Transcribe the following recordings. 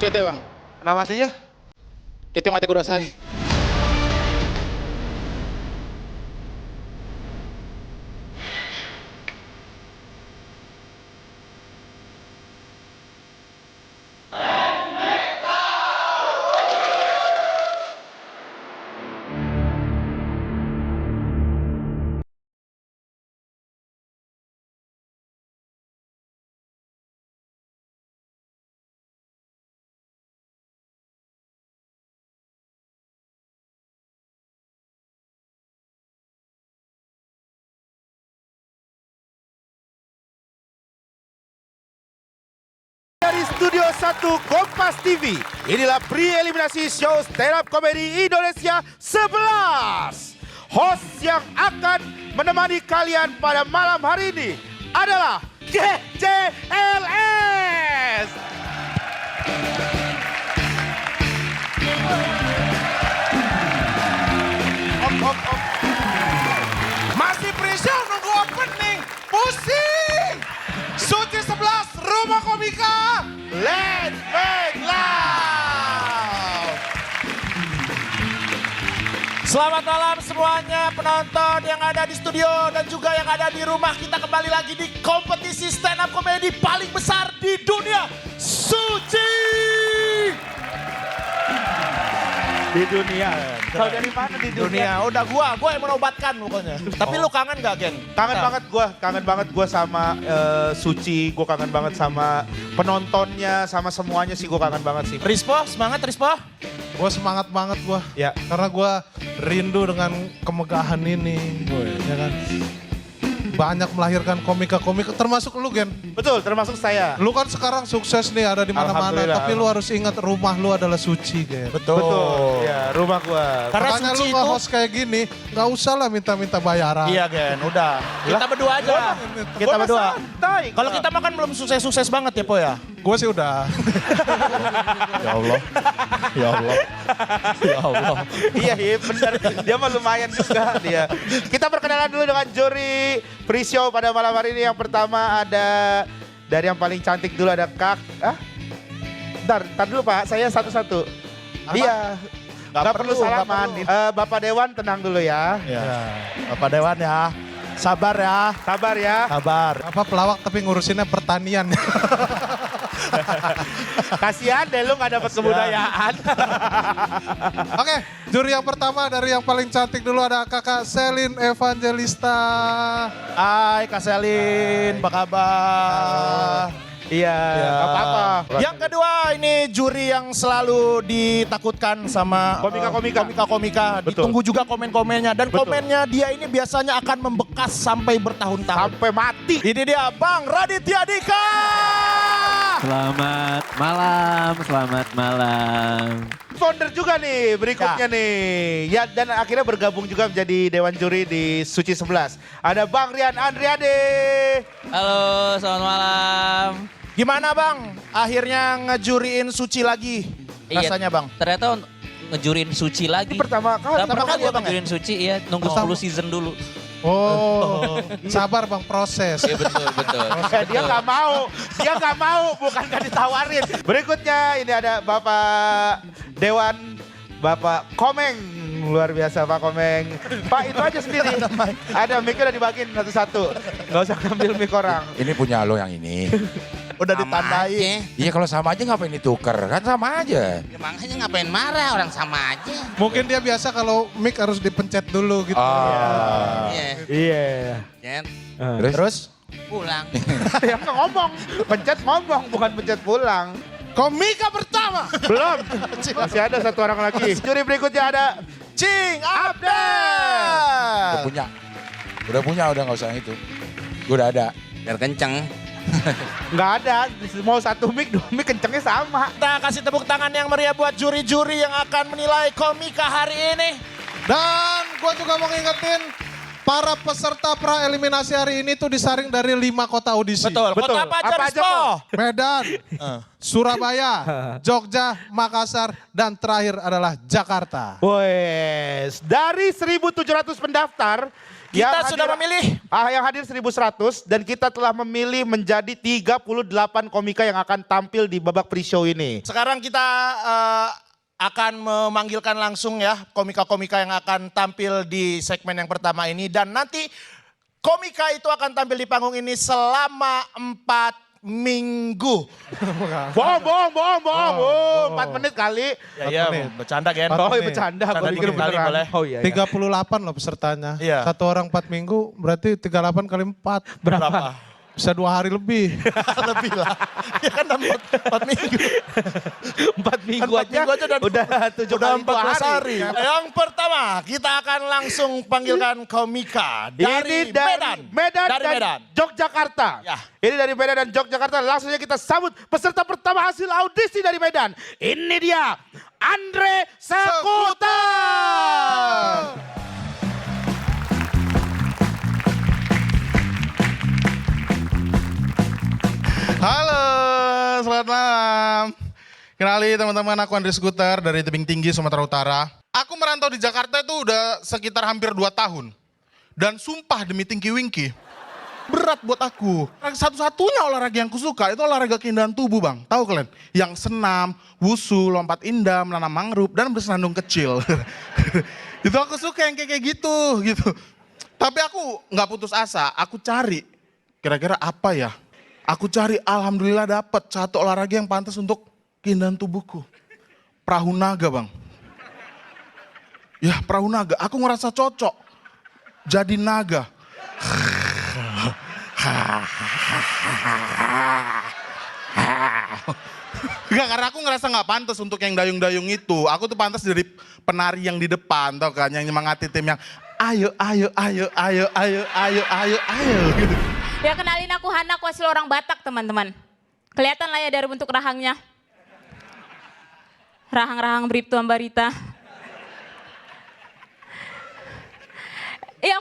CT bang, Namanya? itu yang mati kudasai. Dari Studio 1 Kompas TV, inilah pre-eliminasi show stand up comedy Indonesia 11. Host yang akan menemani kalian pada malam hari ini adalah GCLS. Op. Masih pre-show nunggu opening, pusing. Suci 11 Rumah Komika, let's make love. Selamat malam semuanya penonton yang ada di studio dan juga yang ada di rumah. Kita kembali lagi di kompetisi stand up comedy paling besar di dunia, Suci. Di dunia. Kau dari mana di dunia? Udah gua yang menobatkan pokoknya. Tapi lu kangen gak, Gen? Kangen banget gua sama Suci, gua kangen banget sama penontonnya, sama semuanya sih gua kangen banget sih. Rispo, semangat Rispo. Gue semangat banget gue. Ya. Karena gue rindu dengan kemegahan ini. Ya kan? Banyak melahirkan komika-komika, termasuk lu Gen. Betul, termasuk saya. Lu kan sekarang sukses nih ada di mana-mana. Alhamdulillah. Tapi lu harus ingat rumah lu adalah Suci Gen. Betul. Ya, rumah gua. Karena Makanya Suci lu itu... nge-host kayak gini, gak usah lah minta-minta bayaran. Iya Gen, udah. Kita berdua aja. Kita Gua mah berdua. santai. Kalau kita makan belum sukses-sukses banget ya Po ya? Gue sih udah. Ya Allah. Ya Allah. Ya Allah. Iya benar. Dia mah lumayan juga dia. Kita perkenalan dulu dengan juri pre-show pada malam hari ini. Yang pertama ada dari yang paling cantik dulu ada Bentar dulu Pak, saya satu-satu. Iya. Gak perlu salaman. Bapak Dewan tenang dulu ya. Ya. Bapak Dewan ya. Sabar ya. Sabar ya. Sabar. Apa pelawak tapi ngurusinnya pertanian. Kasihan deh lu gak dapat kebudayaan. Oke, juri yang pertama dari yang paling cantik dulu ada kakak Selin Evangelista. Hai Kak Selin, apa kabar? Iya, gak apa-apa. Yang kedua ini juri yang selalu ditakutkan sama komika-komika. Betul. Ditunggu juga komen-komennya. Dan Betul. komennya dia ini biasanya akan membekas sampai bertahun-tahun. Sampai mati. Ini dia Bang Raditya Dika. Selamat malam. Founder juga nih berikutnya nih. Ya dan akhirnya bergabung juga menjadi Dewan Juri di Suci 11. Ada Bang Rian Andriade. Halo, selamat malam. Gimana Bang? Akhirnya ngejuriin Suci lagi. Rasanya Bang? Ternyata ngejurin Suci lagi. Ini pertama kali. Pertama kali ya, Bang, ya? ngejurin Suci, iya. Nunggu 10 season dulu. Oh, sabar Bang, proses. Iya betul. Dia nggak mau, bukan gak ditawarin. Berikutnya ini ada Bapak Dewan, Bapak Komeng. Luar biasa Pak Komeng. Pak itu aja sendiri. Ada mic udah dibagiin satu-satu. Gak usah ngambil mic orang. Ini punya lo yang ini. Udah ditandai. Iya kalau sama aja ngapain ditukar, kan sama aja. Ya, makanya ngapain marah, orang sama aja. Mungkin dia biasa kalau mic harus dipencet dulu gitu. Iya. Iya. Jen, Terus? pulang. Yang ngomong, pencet ngomong bukan pencet pulang. Komika pertama. Belum. Masih ada satu orang lagi. Juri berikutnya ada Cing Abdel. Udah punya, udah nggak usah itu. Gue udah ada. Biar kenceng. Nggak ada, mau satu mic, dua mic kencengnya sama. Kita kasih tepuk tangan yang meriah buat juri-juri yang akan menilai komika hari ini. Dan gue juga mau ngingetin para peserta pra eliminasi hari ini tuh disaring dari 5 kota audisi. Betul. Kota apa aja, Apa aja, Rispo? Medan, Surabaya, Jogja, Makassar, dan terakhir adalah Jakarta. Wes, dari 1.700 pendaftar, Kita sudah memilih. Yang hadir 1.100 dan kita telah memilih menjadi 38 komika yang akan tampil di babak pre-show ini. Sekarang kita akan memanggilkan langsung ya komika-komika yang akan tampil di segmen yang pertama ini. Dan nanti komika itu akan tampil di panggung ini selama 4 minggu. Bohong. 4 menit kali. Ya, bercanda Gen. Empat Oh iya menit. bercanda, Bercanda gue pikir dikit kali beneran. boleh. Oh iya. 38 loh pesertanya. Iya. Satu orang 4 minggu berarti 38 kali 4. Berapa? Bisa 2 hari lebih. Lebih lah. Ya kan 4 minggu. 4 minggu Empat minggu aja udah 7 udah kali 14 hari. hari. Yang pertama kita akan langsung panggilkan komika Ini dari Medan Dari dan Medan. Yogyakarta. Ya. Ini dari Medan dan Yogyakarta. Langsung saja kita sambut peserta pertama hasil audisi dari Medan. Ini dia Andre Sakuta. Halo, selamat malam. Kenali teman-teman, aku Andre Skuter dari Tebing Tinggi, Sumatera Utara. Aku merantau di Jakarta itu udah sekitar hampir 2 tahun. Dan sumpah demi Tinky Winky, berat buat aku. Satu-satunya olahraga yang kusuka itu olahraga keindahan tubuh bang. Tahu kalian? Yang senam, wusu, lompat indah, menanam mangrove, dan bersenandung kecil. Itu aku suka yang kayak gitu. Tapi aku nggak putus asa, aku cari kira-kira apa ya? Aku cari, alhamdulillah dapat satu olahraga yang pantas untuk keindahan tubuhku. Perahu naga bang. Ya perahu naga, aku ngerasa cocok. Jadi naga. Enggak, karena aku ngerasa nggak pantas untuk yang dayung-dayung itu. Aku tuh pantas dari penari yang di depan, tau kan? Yang nyemangati tim yang ayo gitu. Ya kenalin aku Hana, aku asli orang Batak teman-teman. Kelihatan lah ya dari bentuk rahangnya. Rahang-rahang Bribtu Ambarita.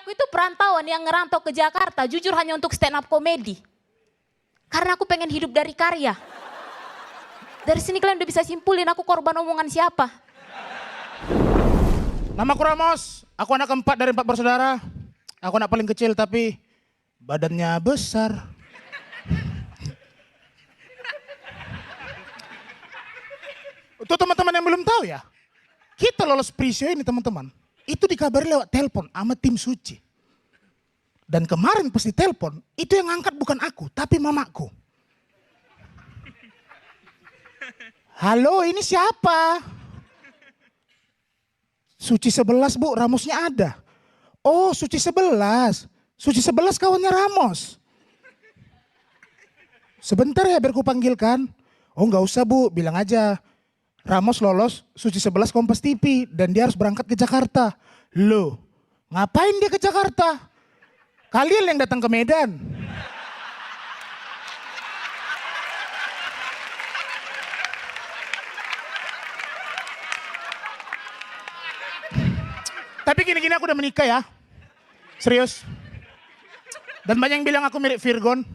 aku itu perantauan yang ngerantau ke Jakarta jujur hanya untuk stand up comedy. Karena aku pengen hidup dari karya. Dari sini kalian udah bisa simpulin aku korban omongan siapa. Namaku Ramos, aku anak keempat dari 4 bersaudara. Aku anak paling kecil tapi badannya besar. Untuk teman-teman yang belum tahu ya, kita lolos pre-show ini teman-teman. Itu dikabari lewat telepon sama tim Suci. Dan kemarin pas ditelepon, itu yang ngangkat bukan aku, tapi mamaku. Halo, ini siapa? Suci 11 bu, Ramosnya ada. Oh, Suci 11. Suci 11 kawannya Ramos. Sebentar ya biar ku panggilkan. Oh nggak usah bu, bilang aja. Ramos lolos Suci 11 Kompas TV dan dia harus berangkat ke Jakarta. Loh, ngapain dia ke Jakarta? Kalian yang datang ke Medan. Tapi gini-gini aku udah menikah ya. Serius. Dan banyak yang bilang aku mirip Virgon.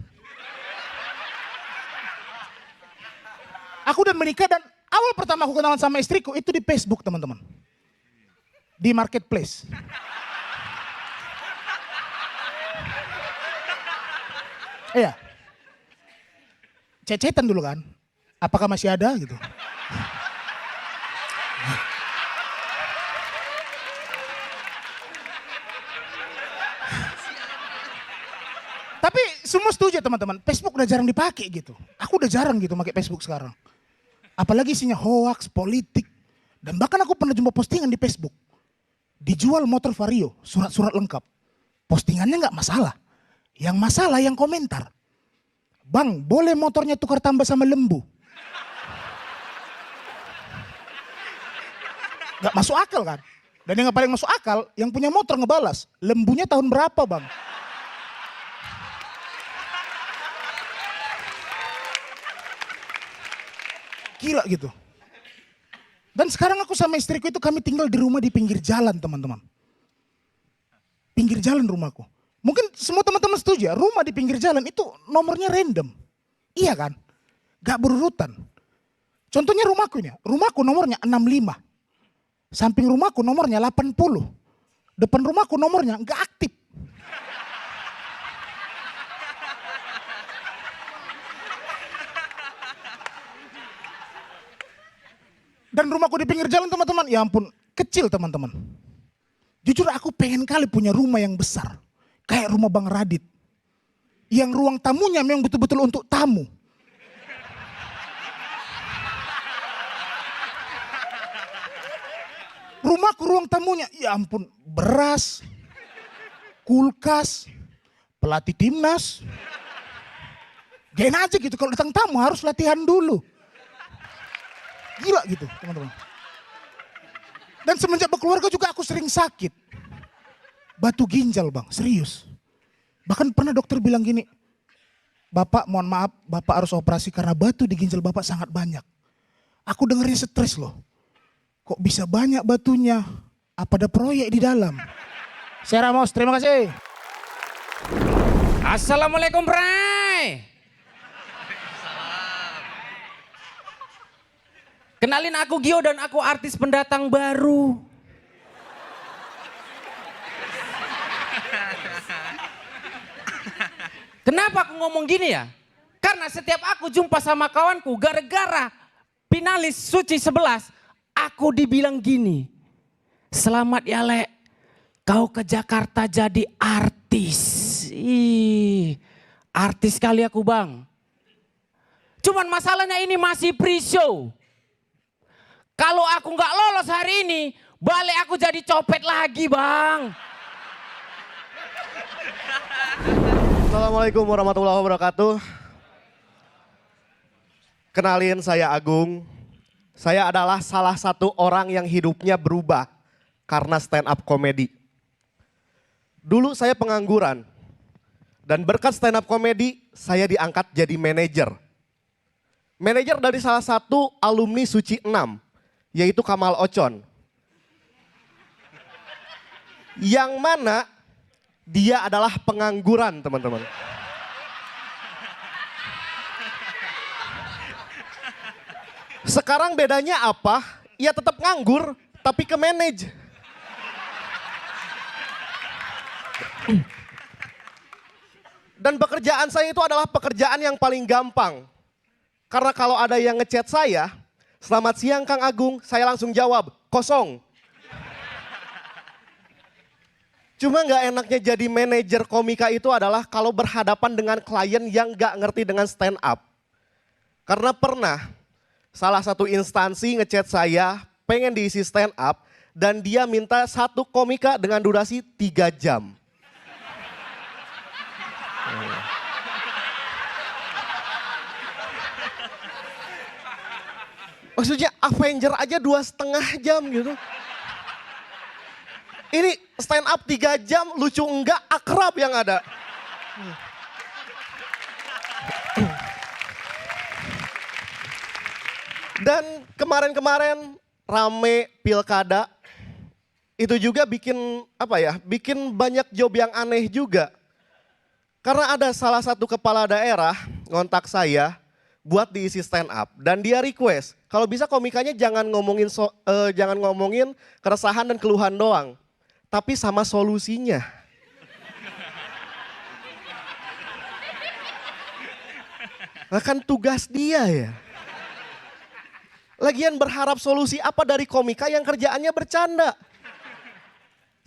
Aku udah menikah dan awal pertama aku kenalan sama istriku itu di Facebook teman-teman. Di marketplace. Iya. Cecetan dulu kan. Apakah masih ada gitu. Tapi semua setuju teman-teman, Facebook udah jarang dipakai gitu. Aku udah jarang gitu pakai Facebook sekarang. Apalagi isinya hoax, politik. Dan bahkan aku pernah jumpa postingan di Facebook. Dijual motor Vario, surat-surat lengkap. Postingannya nggak masalah. Yang masalah yang komentar. Bang, boleh motornya tukar tambah sama lembu? Gak masuk akal kan? Dan yang paling masuk akal, yang punya motor ngebalas. Lembunya tahun berapa bang? Gila gitu. Dan sekarang aku sama istriku itu kami tinggal di rumah di pinggir jalan teman-teman. Pinggir jalan rumahku. Mungkin semua teman-teman setuju ya, rumah di pinggir jalan itu nomornya random. Iya kan? Gak berurutan. Contohnya rumahku ini, rumahku nomornya 65. Samping rumahku nomornya 80. Depan rumahku nomornya gak aktif. Dan rumahku di pinggir jalan teman-teman, ya ampun, kecil teman-teman. Jujur aku pengen kali punya rumah yang besar. Kayak rumah Bang Radit. Yang ruang tamunya memang betul-betul untuk tamu. Rumahku ruang tamunya, ya ampun, beras, kulkas, pelatih timnas. Gain aja gitu, kalau datang tamu harus latihan dulu. Gila gitu teman-teman. Dan semenjak berkeluarga juga aku sering sakit. Batu ginjal bang, serius. Bahkan pernah dokter bilang gini, Bapak mohon maaf, Bapak harus operasi karena batu di ginjal Bapak sangat banyak. Aku dengernya stres loh. Kok bisa banyak batunya? Apa ada proyek di dalam? Saya Ramos, terima kasih. Assalamualaikum Bray. Kenalin aku Gio dan aku artis pendatang baru. Kenapa aku ngomong gini ya? Karena setiap aku jumpa sama kawanku gara-gara finalis Suci 11, aku dibilang gini. Selamat ya Lek, kau ke Jakarta jadi artis. Ih, artis kali aku bang. Cuman masalahnya ini masih pre-show. Kalau aku nggak lolos hari ini, balik aku jadi copet lagi bang. Assalamualaikum warahmatullahi wabarakatuh. Kenalin, saya Agung. Saya adalah salah satu orang yang hidupnya berubah karena stand up comedy. Dulu saya pengangguran. Dan berkat stand up comedy, saya diangkat jadi manajer. Manajer dari salah satu alumni Suci 6, yaitu Kamal Ocon. Yang mana dia adalah pengangguran, teman-teman. Sekarang bedanya apa? Ya tetap nganggur, tapi ke manage. Dan pekerjaan saya itu adalah pekerjaan yang paling gampang. Karena kalau ada yang ngechat saya, selamat siang Kang Agung, saya langsung jawab, kosong. Cuma nggak enaknya jadi manajer komika itu adalah kalau berhadapan dengan klien yang nggak ngerti dengan stand up. Karena pernah salah satu instansi ngechat saya pengen diisi stand up dan dia minta satu komika dengan durasi 3 jam. Maksudnya Avenger aja 2,5 jam gitu. Ini stand up 3 jam, lucu enggak, akrab yang ada. Dan kemarin-kemarin rame pilkada, itu juga bikin bikin banyak job yang aneh juga. Karena ada salah satu kepala daerah ngontak saya buat diisi stand up dan dia request kalau bisa komikanya jangan ngomongin keresahan dan keluhan doang, tapi sama solusinya. Nah kan tugas dia ya. Lagian berharap solusi apa dari komika yang kerjaannya bercanda?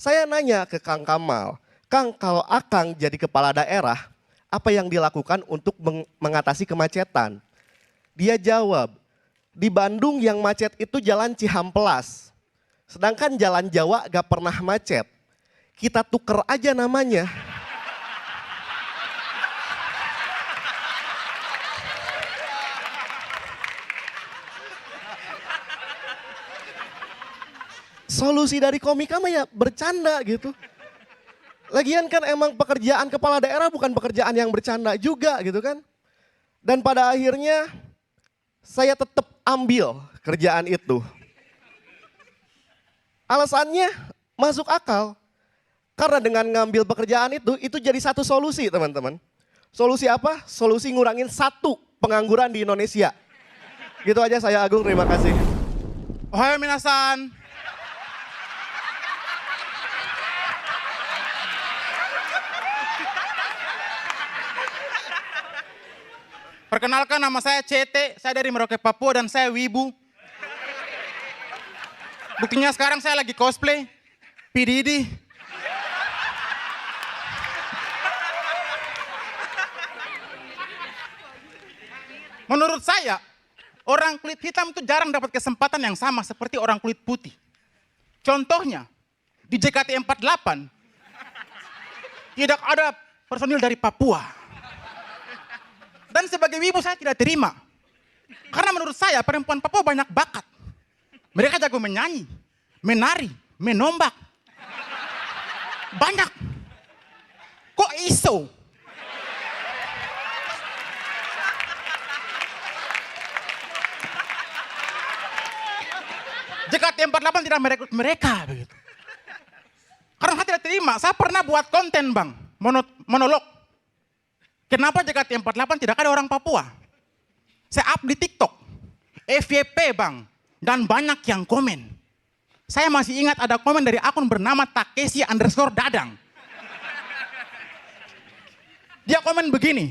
Saya nanya ke Kang Kamal, Kang kalau Akang jadi kepala daerah, apa yang dilakukan untuk mengatasi kemacetan? Dia jawab, di Bandung yang macet itu jalan Cihampelas. Sedangkan jalan Jawa gak pernah macet. Kita tuker aja namanya. Solusi dari komika mah ya bercanda gitu. Lagian kan emang pekerjaan kepala daerah bukan pekerjaan yang bercanda juga gitu kan. Dan pada akhirnya saya tetap ambil kerjaan itu. Alasannya masuk akal. Karena dengan ngambil pekerjaan itu jadi satu solusi teman-teman. Solusi apa? Solusi ngurangin 1 pengangguran di Indonesia. Gitu aja, saya Agung, terima kasih. Ohayo minasan. Perkenalkan nama saya CT, saya dari Merauke Papua dan saya wibu. Buktinya sekarang saya lagi cosplay. P. Diddy. Menurut saya, orang kulit hitam itu jarang dapat kesempatan yang sama seperti orang kulit putih. Contohnya, di JKT48, tidak ada personil dari Papua. Dan sebagai wibu saya tidak terima. Karena menurut saya perempuan Papua banyak bakat. Mereka jago menyanyi, menari, menombak. Banyak. Kok iso? JKT48 tidak merekrut mereka begitu. Karena saya tidak terima, saya pernah buat konten bang, monolog. Kenapa JKT48 tidak ada orang Papua? Saya up di TikTok, FYP bang, dan banyak yang komen. Saya masih ingat ada komen dari akun bernama Takeshi_Dadang. Dia komen begini,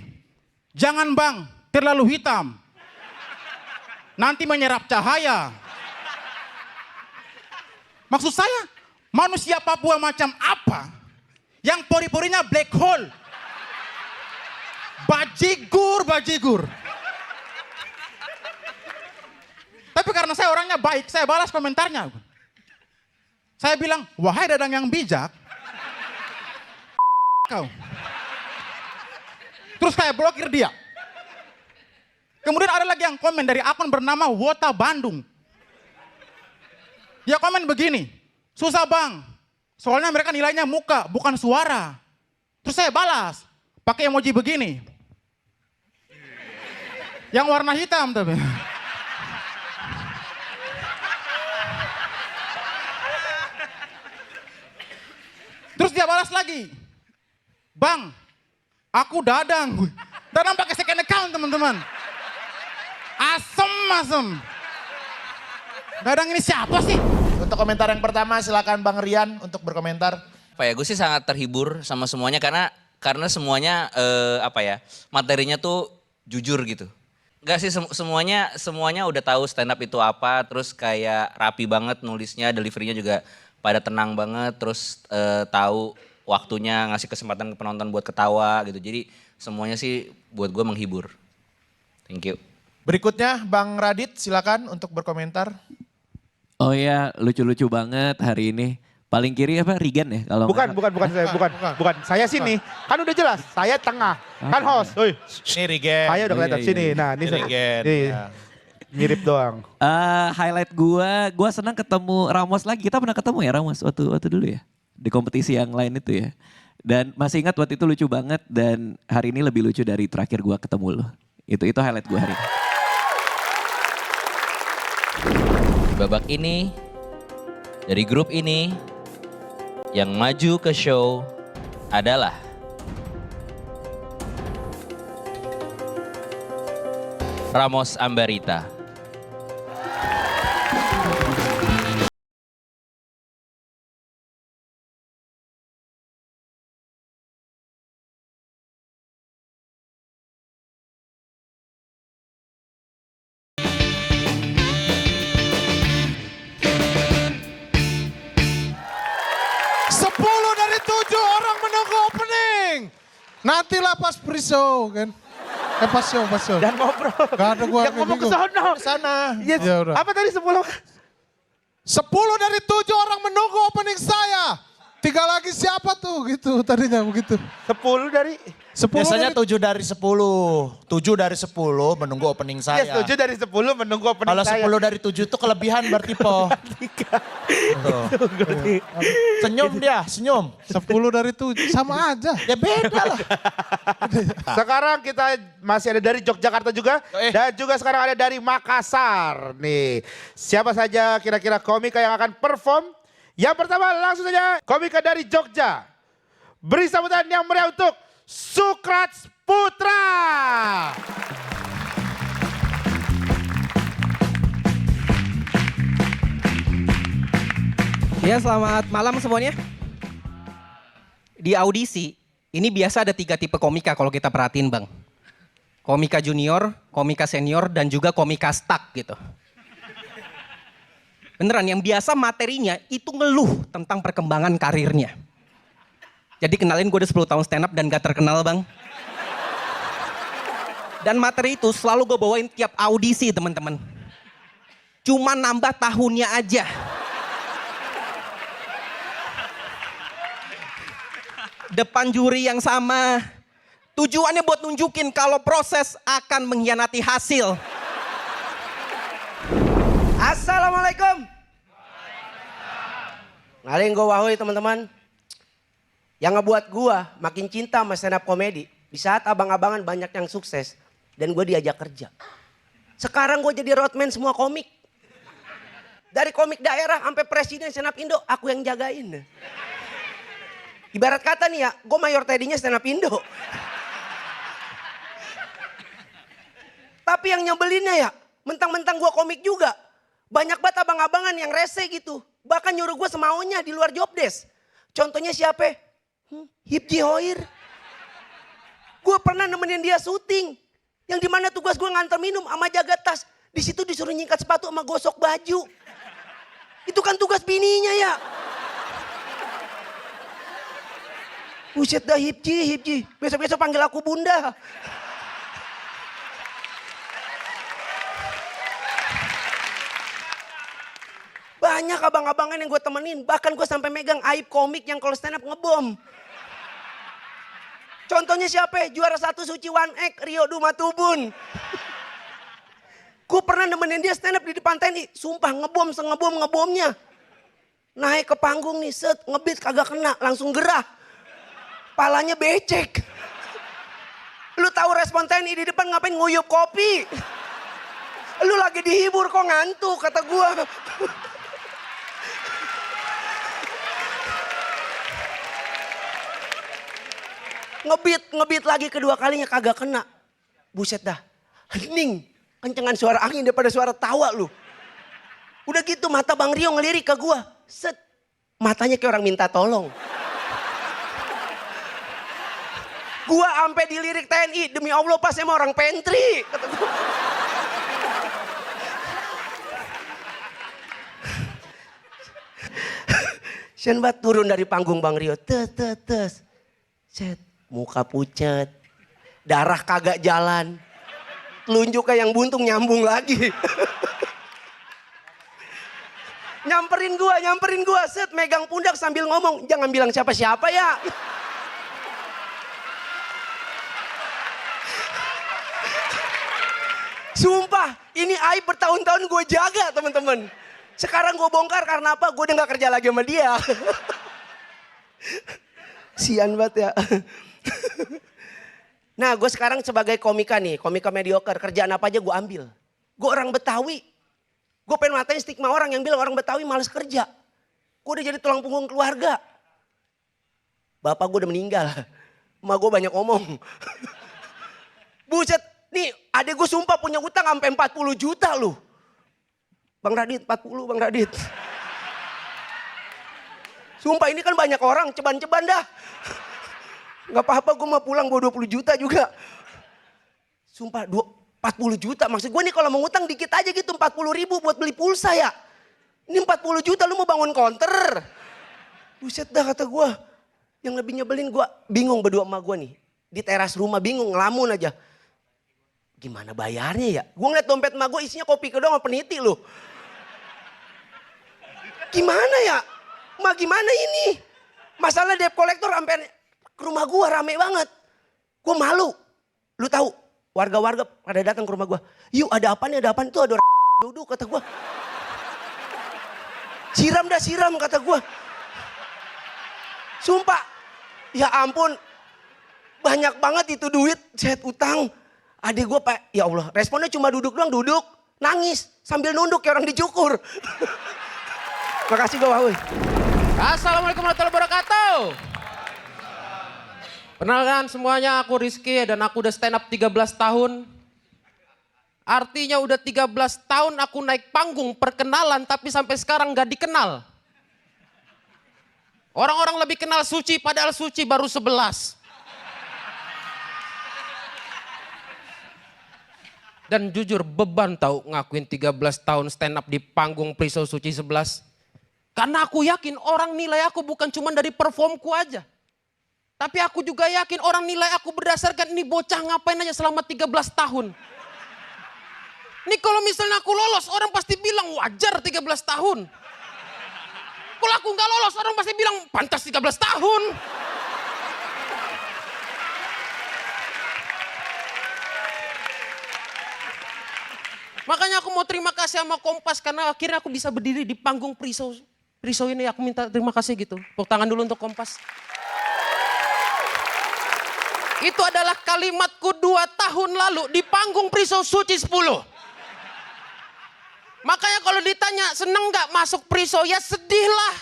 jangan bang, terlalu hitam. Nanti menyerap cahaya. Maksud saya, manusia Papua macam apa yang pori-porinya black hole? Bajigur. Tapi karena saya orangnya baik, saya balas komentarnya. Saya bilang, wahai Dadang yang bijak, kau. Terus saya blokir dia. Kemudian ada lagi yang komen dari akun bernama Wota Bandung. Dia komen begini, susah bang, soalnya mereka nilainya muka, bukan suara. Terus saya balas, pakai emoji begini. Yang warna hitam tapi. Terus dia balas lagi, bang, aku Dadang. Dadang pakai second account teman-teman. Asem. Dadang ini siapa sih? Untuk komentar yang pertama silakan Bang Rian untuk berkomentar. Apa ya, gue sih sangat terhibur sama semuanya karena semuanya materinya tuh jujur gitu. Enggak sih, semuanya udah tahu stand up itu apa, terus kayak rapi banget nulisnya, deliverynya juga pada tenang banget, terus tahu waktunya, ngasih kesempatan ke penonton buat ketawa gitu. Jadi semuanya sih buat gue menghibur. Thank you. Berikutnya Bang Radit silakan untuk berkomentar. Oh ya, lucu-lucu banget hari ini. Paling kiri apa? Rigan ya? Kalau Bukan saya sini. Kan udah jelas, saya tengah. Kan host. Ini Rigen. Saya udah kelihatan sini. Nah, ini Rigen. Mirip doang. Highlight gua senang ketemu Ramos lagi. Kita pernah ketemu ya Ramos waktu dulu ya. Di kompetisi yang lain itu ya. Dan masih ingat waktu itu lucu banget dan hari ini lebih lucu dari terakhir gua ketemu lo. Itu highlight gua hari ini. Babak ini, dari grup ini, yang maju ke show adalah Ramos Ambarita. Nantilah pas pre-show kan. Pas show. Dan ngobrol. Gak ada gua. Yang ngomong ke sana. Yes. Ya udah. Apa tadi 10? 10 dari 7 orang menunggu opening saya. 3 lagi siapa tuh gitu tadinya begitu. 10 dari 10 biasanya dari... 7 dari 10. 7 dari 10 menunggu opening saya. Yes, 7 dari 10 menunggu opening kalau saya. Kalau 10 dari 7 itu kelebihan berarti po. Senyum dia, senyum. 10 dari 7 sama aja. Ya beda lah. Sekarang kita masih ada dari Yogyakarta juga. Dan juga sekarang ada dari Makassar. Nih, siapa saja kira-kira komika yang akan perform? Yang pertama langsung saja komika dari Jogja. Beri sambutan yang meriah untuk Sukrats Putra. Ya, selamat malam semuanya. Di audisi, ini biasa ada 3 tipe komika kalau kita perhatiin bang. Komika junior, komika senior, dan juga komika stuck gitu. Beneran, yang biasa materinya itu ngeluh tentang perkembangan karirnya. Jadi kenalin gue udah 10 tahun stand up dan gak terkenal bang. Dan materi itu selalu gue bawain tiap audisi teman-teman. Cuma nambah tahunnya aja. Depan juri yang sama. Tujuannya buat nunjukin kalau proses akan mengkhianati hasil. Assalamualaikum. Ngaling gue wahui teman-teman. Yang ngebuat gue makin cinta sama stand up comedy. Di saat abang-abangan banyak yang sukses. Dan gue diajak kerja. Sekarang gue jadi roadman semua komik. Dari komik daerah sampai presiden stand up Indo. Aku yang jagain. Ibarat kata nih ya. Gue mayor tadinya stand up Indo. Tapi yang nyebelinnya ya. Mentang-mentang gue komik juga. Banyak banget abang-abangan yang rese gitu. Bahkan nyuruh gue semaunya di luar job desk. Contohnya siapa? Hipji Hoir. Gue pernah nemenin dia syuting. Yang dimana tugas gue nganter minum sama jaga tas. Di situ disuruh nyingkat sepatu sama gosok baju. Itu kan tugas bininya ya. Buset dah Hipji. Besok-besok panggil aku bunda. Banyak abang-abangan yang gue temenin. Bahkan gue sampai megang aib komik yang kalau stand up ngebom. Contohnya siapa? Juara 1 Suci One Egg, Rio Dumatubun. Gue pernah nemenin dia stand up di depan TNI. Sumpah ngebom, ngebomnya. Naik ke panggung nih, set, ngebit kagak kena, langsung gerah. Palanya becek. Lu tahu respon TNI di depan ngapain? Nguyup kopi. Lu lagi dihibur kok ngantuk, kata gue. Ngebit lagi kedua kalinya kagak kena. Buset dah. Hening. Kencengan suara angin daripada suara tawa lu. Udah gitu mata Bang Rio ngelirik ke gua. Set. Matanya kayak orang minta tolong. Gua ampe dilirik TNI. Demi Allah pas emang orang pantry. Kata gua. Senbat turun dari panggung Bang Rio. Tes. Set. Muka pucet, darah kagak jalan, telunjuknya yang buntung nyambung lagi. Nyamperin gua, set megang pundak sambil ngomong, jangan bilang siapa-siapa ya. Sumpah, ini aib bertahun-tahun gue jaga teman-teman. Sekarang gue bongkar karena apa? Gue udah gak kerja lagi sama dia. Sian banget ya. Nah gue sekarang sebagai komika nih, komika mediocre, kerjaan apa aja gue ambil. Gue orang Betawi. Gue pengen matain stigma orang yang bilang orang Betawi malas kerja. Gue udah jadi tulang punggung keluarga. Bapak gue udah meninggal. Emak gue banyak omong. Buset, nih adek gue sumpah punya utang sampai 40 juta loh. Bang Radit, 40 Bang Radit. Sumpah ini kan banyak orang, ceban-ceban dah. Gak apa-apa gue mau pulang bawa 20 juta juga. Sumpah 40 juta maksud gue nih kalau mau ngutang dikit aja gitu 40 ribu buat beli pulsa ya. Ini 40 juta lu mau bangun counter. Buset dah kata gue. Yang lebih nyebelin gue bingung berdua sama gue nih. Di teras rumah bingung ngelamun aja. Gimana bayarnya ya? Gue ngeliat dompet emak gue isinya kopi kedong sama peniti loh. Gimana ya? Ma gimana ini? Masalah debt collector sampai ke rumah gue rame banget. Gue malu. Lu tahu warga-warga pada datang ke rumah gue. Yuk ada apa nih? Ada apa? Itu ada orang duduk kata gue. Siram kata gue. Sumpah. Ya ampun. Banyak banget itu duit. Set utang. Adik gue pak. Ya Allah. Responnya cuma duduk doang. Duduk. Nangis. Sambil nunduk kayak orang dicukur. Makasih gue Wahui. Assalamualaikum warahmatullahi wabarakatuh. Perkenalkan semuanya, aku Rizky dan aku udah stand up 13 tahun. Artinya udah 13 tahun aku naik panggung perkenalan tapi sampai sekarang gak dikenal. Orang-orang lebih kenal Suci padahal Suci baru 11. Dan jujur beban tahu ngakuin 13 tahun stand up di panggung Prisau Suci 11. Karena aku yakin orang nilai aku bukan cuma dari performku aja. Tapi aku juga yakin orang nilai aku berdasarkan ini bocah ngapain aja selama 13 tahun. Ini kalau misalnya aku lolos orang pasti bilang wajar 13 tahun. Kalau aku nggak lolos orang pasti bilang pantas 13 tahun. Makanya aku mau terima kasih sama Kompas karena akhirnya aku bisa berdiri di panggung Prisau ini. Aku minta terima kasih gitu. Tepuk tangan dulu untuk Kompas. Itu adalah kalimatku 2 tahun lalu di panggung Prisau Suci 10. Makanya kalau ditanya seneng gak masuk Prisau, ya sedihlah.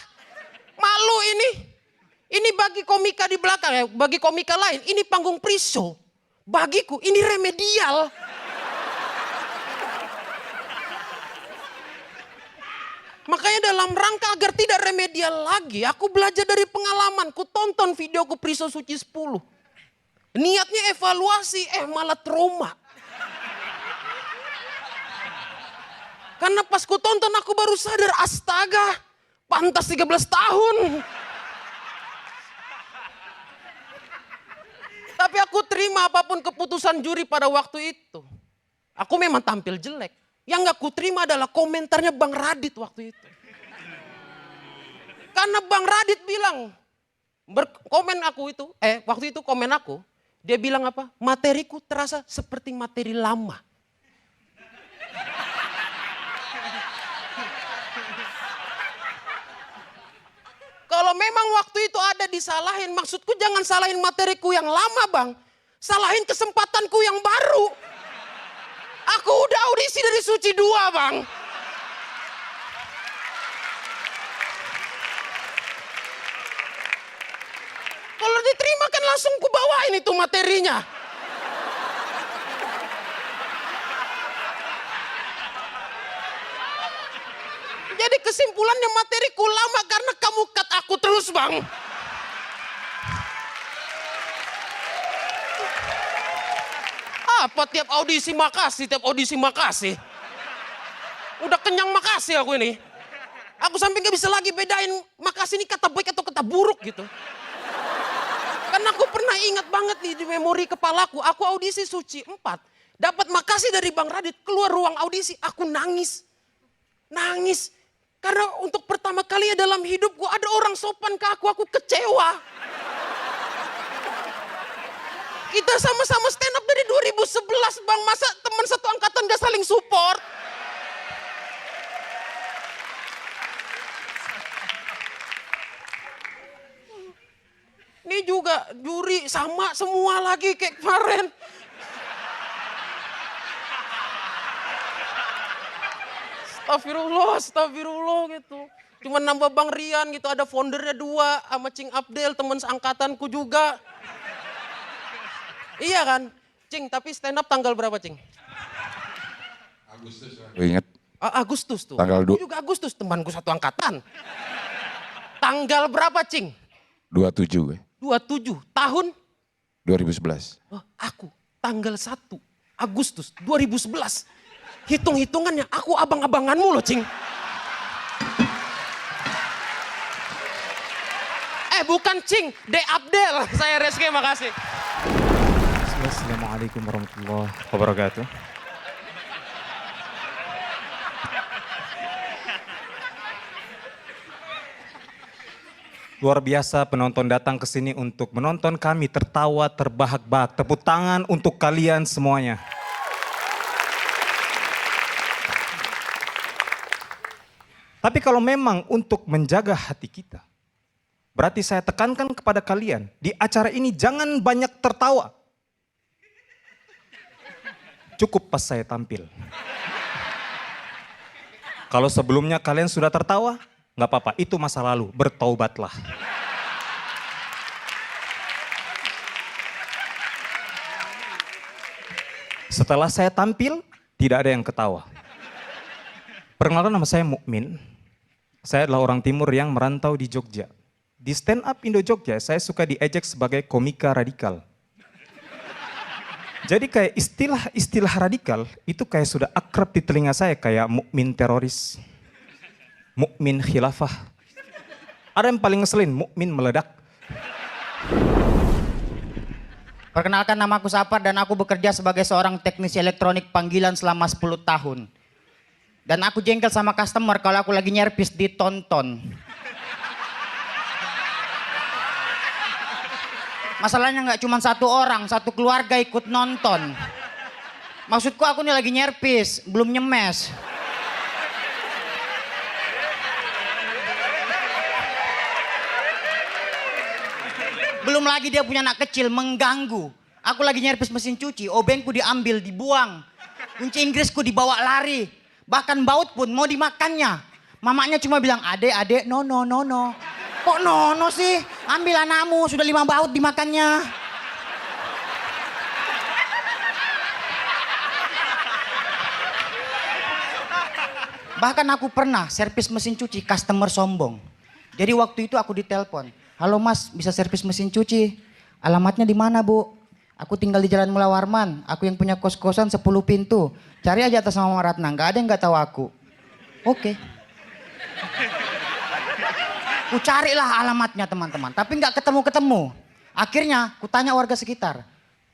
Malu ini. Ini bagi komika di belakang ya, bagi komika lain. Ini panggung Prisau. Bagiku ini remedial. Makanya dalam rangka agar tidak remedial lagi, aku belajar dari pengalaman. Ku tonton videoku Prisau Suci 10. Niatnya evaluasi, malah trauma. Karena pas ku tonton aku baru sadar, astaga, pantas 13 tahun. Tapi aku terima apapun keputusan juri pada waktu itu. Aku memang tampil jelek. Yang gak ku terima adalah komentarnya Bang Radit waktu itu. Karena Bang Radit bilang, komen aku itu, waktu itu komen aku, dia bilang apa? Materiku terasa seperti materi lama. Kalau memang waktu itu ada disalahin, maksudku jangan salahin materiku yang lama bang. Salahin kesempatanku yang baru. Aku udah audisi dari Suci 2 bang. Kalau diterima kan langsung ku bawain itu materinya. Jadi kesimpulannya materiku lama karena kamu cut aku terus bang. Apa tiap audisi makasih. Udah kenyang makasih aku ini. Aku sampai gak bisa lagi bedain makasih ini kata baik atau kata buruk gitu. Karena aku pernah ingat banget nih di memori kepalaku. Aku audisi Suci 4. Dapat makasih dari Bang Radit. Keluar ruang audisi. Aku nangis. Karena untuk pertama kalinya dalam hidupku ada orang sopan ke aku. Aku kecewa. Kita sama-sama stand up dari 2011 bang. Masa teman satu angkatan gak saling support? Ini juga juri sama semua lagi kayak kemarin. Astagfirullah gitu. Cuma nambah Bang Rian gitu, ada foundernya 2 sama Cing Abdel, teman seangkatanku juga. Iya kan? Cing, tapi stand up tanggal berapa Cing? Agustus. Ingat. Agustus tuh. Tanggal 2. Aku juga Agustus, temanku satu angkatan. Tanggal berapa Cing? 27 gue. 27, tahun? 2011. Oh, aku tanggal 1 Agustus 2011. Hitung-hitungannya aku abang-abanganmu loh Cing. Bukan Cing, De Abdel. Saya Reski, makasih. Assalamualaikum warahmatullahi wabarakatuh. Luar biasa penonton datang ke sini untuk menonton kami tertawa terbahak-bahak. Tepuk tangan untuk kalian semuanya. Tapi kalau memang untuk menjaga hati kita, berarti saya tekankan kepada kalian, di acara ini jangan banyak tertawa. Cukup pas saya tampil. Kalau sebelumnya kalian sudah tertawa, nggak apa-apa, itu masa lalu, bertaubatlah. Setelah saya tampil, tidak ada yang ketawa. Perkenalkan, nama saya Mukmin. Saya adalah orang timur yang merantau di Jogja. Di stand up Indo Jogja, saya suka diejek sebagai komika radikal. Jadi kayak istilah radikal itu kayak sudah akrab di telinga saya kayak mukmin teroris, mukmin khilafah. Ada yang paling ngeselin, mukmin meledak. Perkenalkan, nama aku Sapar dan aku bekerja sebagai seorang teknisi elektronik panggilan selama 10 tahun. Dan aku jengkel sama customer kalau aku lagi nyervis ditonton. Masalahnya nggak cuma satu orang, satu keluarga ikut nonton. Maksudku aku nih lagi nyervis, belum nyemes. Belum lagi dia punya anak kecil mengganggu. Aku lagi nyervis mesin cuci, obengku diambil, dibuang. Kunci Inggrisku dibawa lari. Bahkan baut pun mau dimakannya. Mamanya cuma bilang, adek, no. Kok nono sih? Ambil anakmu, sudah 5 baut dimakannya. Bahkan aku pernah servis mesin cuci, customer sombong. Jadi waktu itu aku ditelepon. Halo mas, bisa servis mesin cuci? Alamatnya di mana bu? Aku tinggal di Jalan Mula Warman. Aku yang punya kos-kosan 10 pintu. Cari aja atas nama Ratna, nggak ada yang nggak tahu aku. Oke. Ku carilah alamatnya teman-teman, tapi nggak ketemu-ketemu. Akhirnya ku tanya warga sekitar.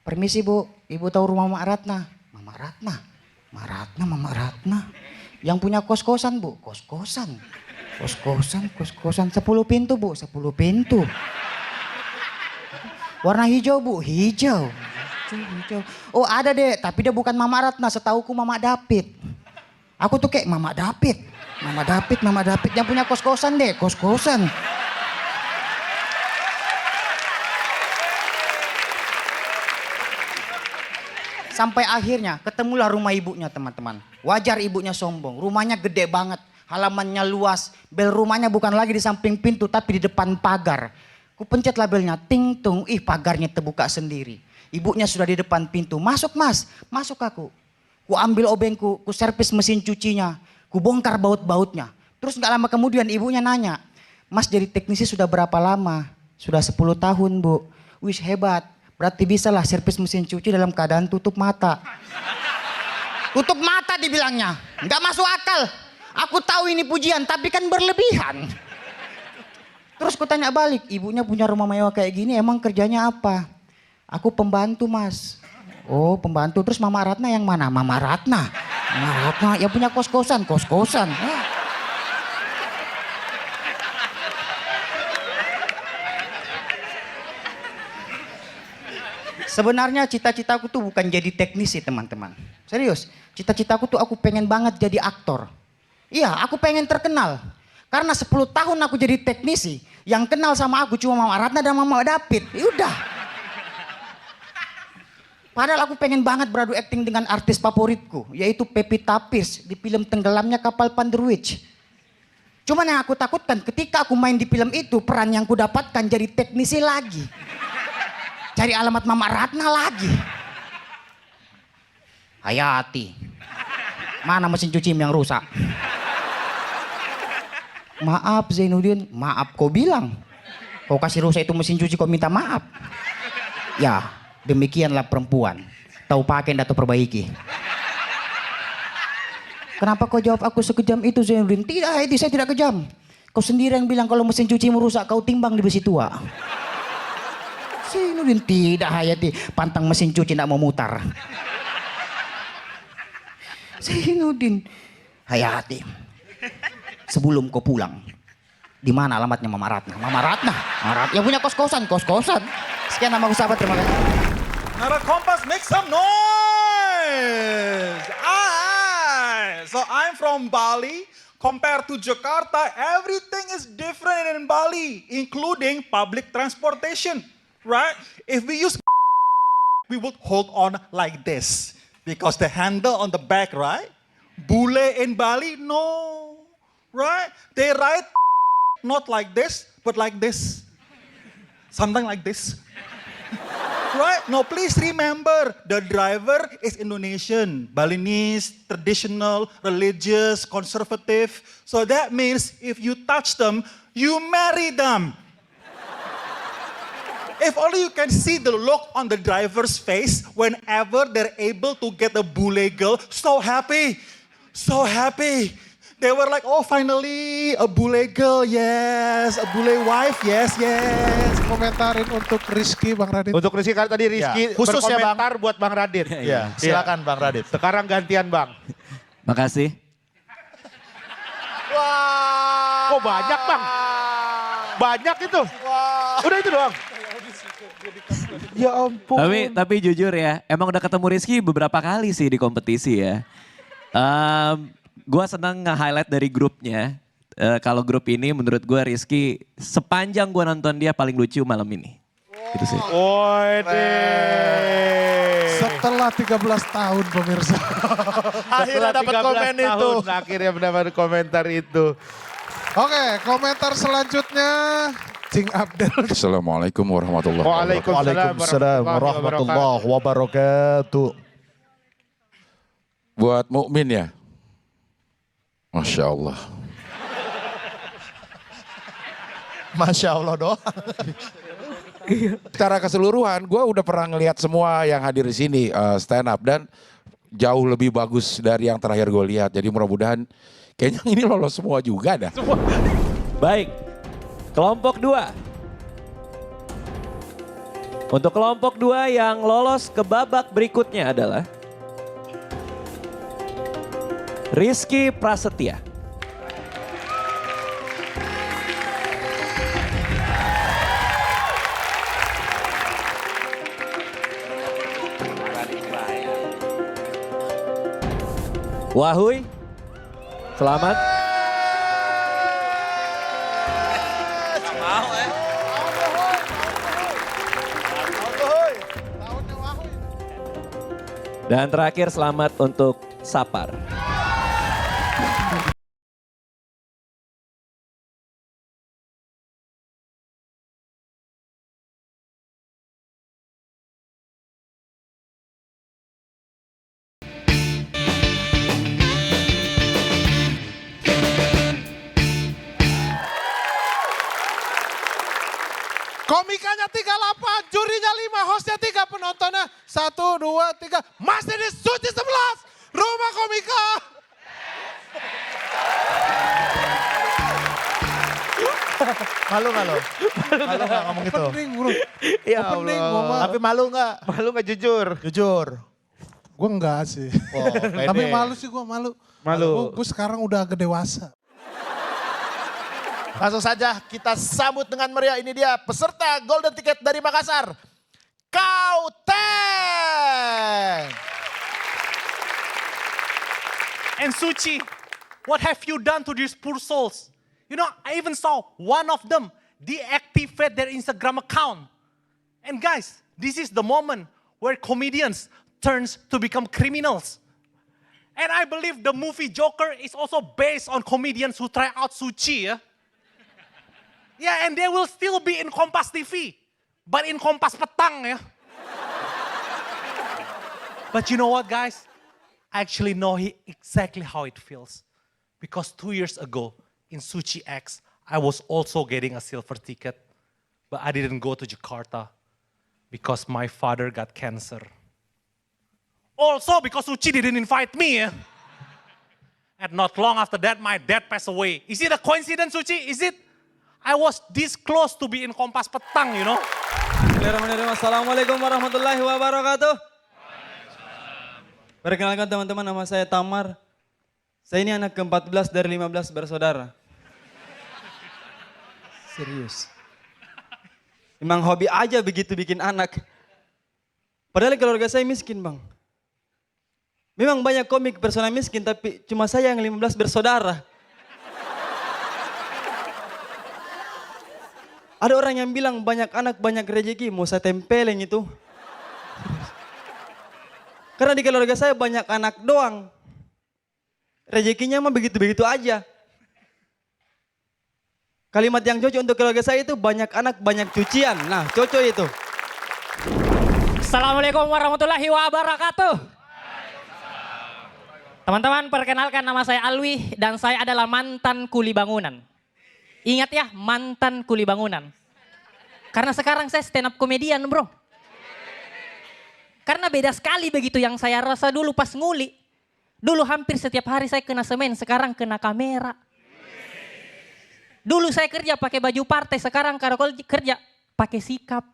Permisi bu, ibu tahu rumah Mama Ratna? Mama Ratna. Yang punya kos-kosan bu, kos-kosan 10 pintu bu, 10 pintu. Warna hijau bu, hijau. Oh ada deh, tapi dia bukan Mama Ratna, setauku Mama David. Aku tuh kayak Mama David. Yang punya kos-kosan deh, kos-kosan. Sampai akhirnya ketemulah rumah ibunya teman-teman. Wajar ibunya sombong, rumahnya gede banget. Halamannya luas, bel rumahnya bukan lagi di samping pintu tapi di depan pagar. Ku pencet labelnya, ting tung, pagarnya terbuka sendiri. Ibunya sudah di depan pintu, masuk mas, masuk aku. Ku ambil obengku, ku servis mesin cucinya, ku bongkar baut-bautnya. Terus gak lama kemudian ibunya nanya, mas jadi teknisi sudah berapa lama? Sudah 10 tahun bu. Wih hebat, berarti bisalah servis mesin cuci dalam keadaan tutup mata. Tutup mata dibilangnya, gak masuk akal. Aku tahu ini pujian, tapi kan berlebihan. Terus ku tanya balik, ibunya punya rumah mewah kayak gini, emang kerjanya apa? Aku pembantu mas. Oh pembantu, terus Mama Ratna yang mana? Mama Ratna, yang punya kos-kosan. Sebenarnya cita-citaku tuh bukan jadi teknisi teman-teman. Serius, cita-citaku tuh aku pengen banget jadi aktor. Iya, aku pengen terkenal. Karena 10 tahun aku jadi teknisi, yang kenal sama aku cuma Mama Ratna dan Mama David. Yaudah. Padahal aku pengen banget beradu akting dengan artis favoritku, yaitu Pevita Pierce di film Tenggelamnya Kapal Panderwich. Cuman yang aku takutkan ketika aku main di film itu, peran yang ku dapatkan jadi teknisi lagi. Cari alamat Mama Ratna lagi. Hayati, mana mesin cuci yang rusak? Maaf Zainuddin, maaf kau bilang. Kau kasih rusak itu mesin cuci kau minta maaf. Ya, demikianlah perempuan. Tahu pakai dan tahu perbaiki. Kenapa kau jawab aku sekejam itu Zainuddin? Tidak Hayati, saya tidak kejam. Kau sendiri yang bilang kalau mesin cucimu rusak kau timbang di besi tua. Zainuddin, tidak Hayati, pantang mesin cuci tidak mau mutar. Zainuddin, Hayati. Sebelum kau pulang, di mana alamatnya Mama Ratna? Mama Ratna, yang punya kos-kosan. Sekian nama aku sahabat, terima kasih. Nara Kompas, make some noise! So I'm from Bali. Compared to Jakarta, everything is different in Bali, including public transportation, right? If we use we would hold on like this because the handle on the back, right? Bule in Bali, no. Right? They ride not like this, but like this. Something like this. Right? No, please remember, the driver is Indonesian, Balinese, traditional, religious, conservative. So that means if you touch them, you marry them. If only you can see the look on the driver's face whenever they're able to get a bule girl, so happy, so happy. They were like, oh finally a bule girl, yes, a bule wife, yes, yes. Komentarin untuk Rizky, Bang Radit. Untuk Rizky, karena tadi Rizky Khusus ya, Bang. berkomentar buat Bang Radit. Ya, silakan Bang Radit. Sekarang gantian Bang. Makasih. Wah. Kok banyak Bang? Banyak itu. Udah itu doang. Ya ampun. Tapi jujur ya, emang udah ketemu Rizky beberapa kali sih di kompetisi ya. Gue seneng nge-highlight dari grupnya. Kalau grup ini menurut gue Rizky sepanjang gue nonton dia paling lucu malam ini. Gitu sih. Setelah 13 tahun pemirsa. Akhirnya dapat komen itu. Akhirnya mendapat komentar itu. Oke, komentar selanjutnya Cing Abdel. Assalamualaikum warahmatullahi wabarakatuh. Waalaikumsalam warahmatullahi wabarakatuh. Buat mukmin ya. Masya Allah. Masya Allah doang. Secara keseluruhan, gue udah pernah ngelihat semua yang hadir di sini stand up dan jauh lebih bagus dari yang terakhir gue lihat. Jadi mudah-mudahan kayaknya ini lolos semua juga dah. Baik, kelompok 2. Untuk kelompok 2 yang lolos ke babak berikutnya adalah Rizky Prasetya. Wahuy, selamat. Dan terakhir selamat untuk Sapar. Komikanya 38, jurinya 5, hostnya 3, penontonnya 1, 2, 3. Masih di Suci 11, Rumah Komika. Malu nggak lo? Malu nggak ngomong itu? Pening bro. Ya Pening, Allah. Mama. Tapi malu nggak? Malu nggak jujur? Jujur. Gue enggak sih. Oh, Tapi malu sih gue, malu. Malu. Gue sekarang udah agak dewasa. Langsung saja kita sambut dengan meriah. Ini dia peserta Golden Ticket dari Makassar. Kauteng. And Suci, what have you done to these poor souls? You know, I even saw one of them deactivate their Instagram account. And guys, this is the moment where comedians turns to become criminals. And I believe the movie Joker is also based on comedians who try out Suci. Yeah, and they will still be in Kompas TV, but in Kompas Petang, yeah. But you know what, guys? I actually know exactly how it feels. Because 2 years ago, in Suci X, I was also getting a silver ticket, but I didn't go to Jakarta because my father got cancer. Also because Suci didn't invite me. Yeah? And not long after that, my dad passed away. Is it a coincidence, Suci? Is it? I was this close to be in Kompas Petang, you know? Assalamualaikum warahmatullahi wabarakatuh. Perkenalkan teman-teman, nama saya Tamar. Saya ini anak ke-14 dari 15 bersaudara. Serius. Emang hobi aja begitu bikin anak. Padahal keluarga saya miskin, Bang. Memang banyak komik persona miskin, tapi cuma saya yang 15 bersaudara. Ada orang yang bilang banyak anak banyak rezeki, mau saya tempelin itu. Karena di keluarga saya banyak anak doang. Rezekinya mah begitu-begitu aja. Kalimat yang cocok untuk keluarga saya itu banyak anak banyak cucian. Nah, cocok itu. Assalamualaikum warahmatullahi wabarakatuh. Teman-teman, perkenalkan nama saya Alwi dan saya adalah mantan kuli bangunan. Ingat ya, mantan kuli bangunan. Karena sekarang saya stand up komedian bro. Karena beda sekali begitu yang saya rasa dulu pas nguli. Dulu hampir setiap hari saya kena semen, sekarang kena kamera. Dulu saya kerja pakai baju partai, sekarang kalau kerja pakai sikap.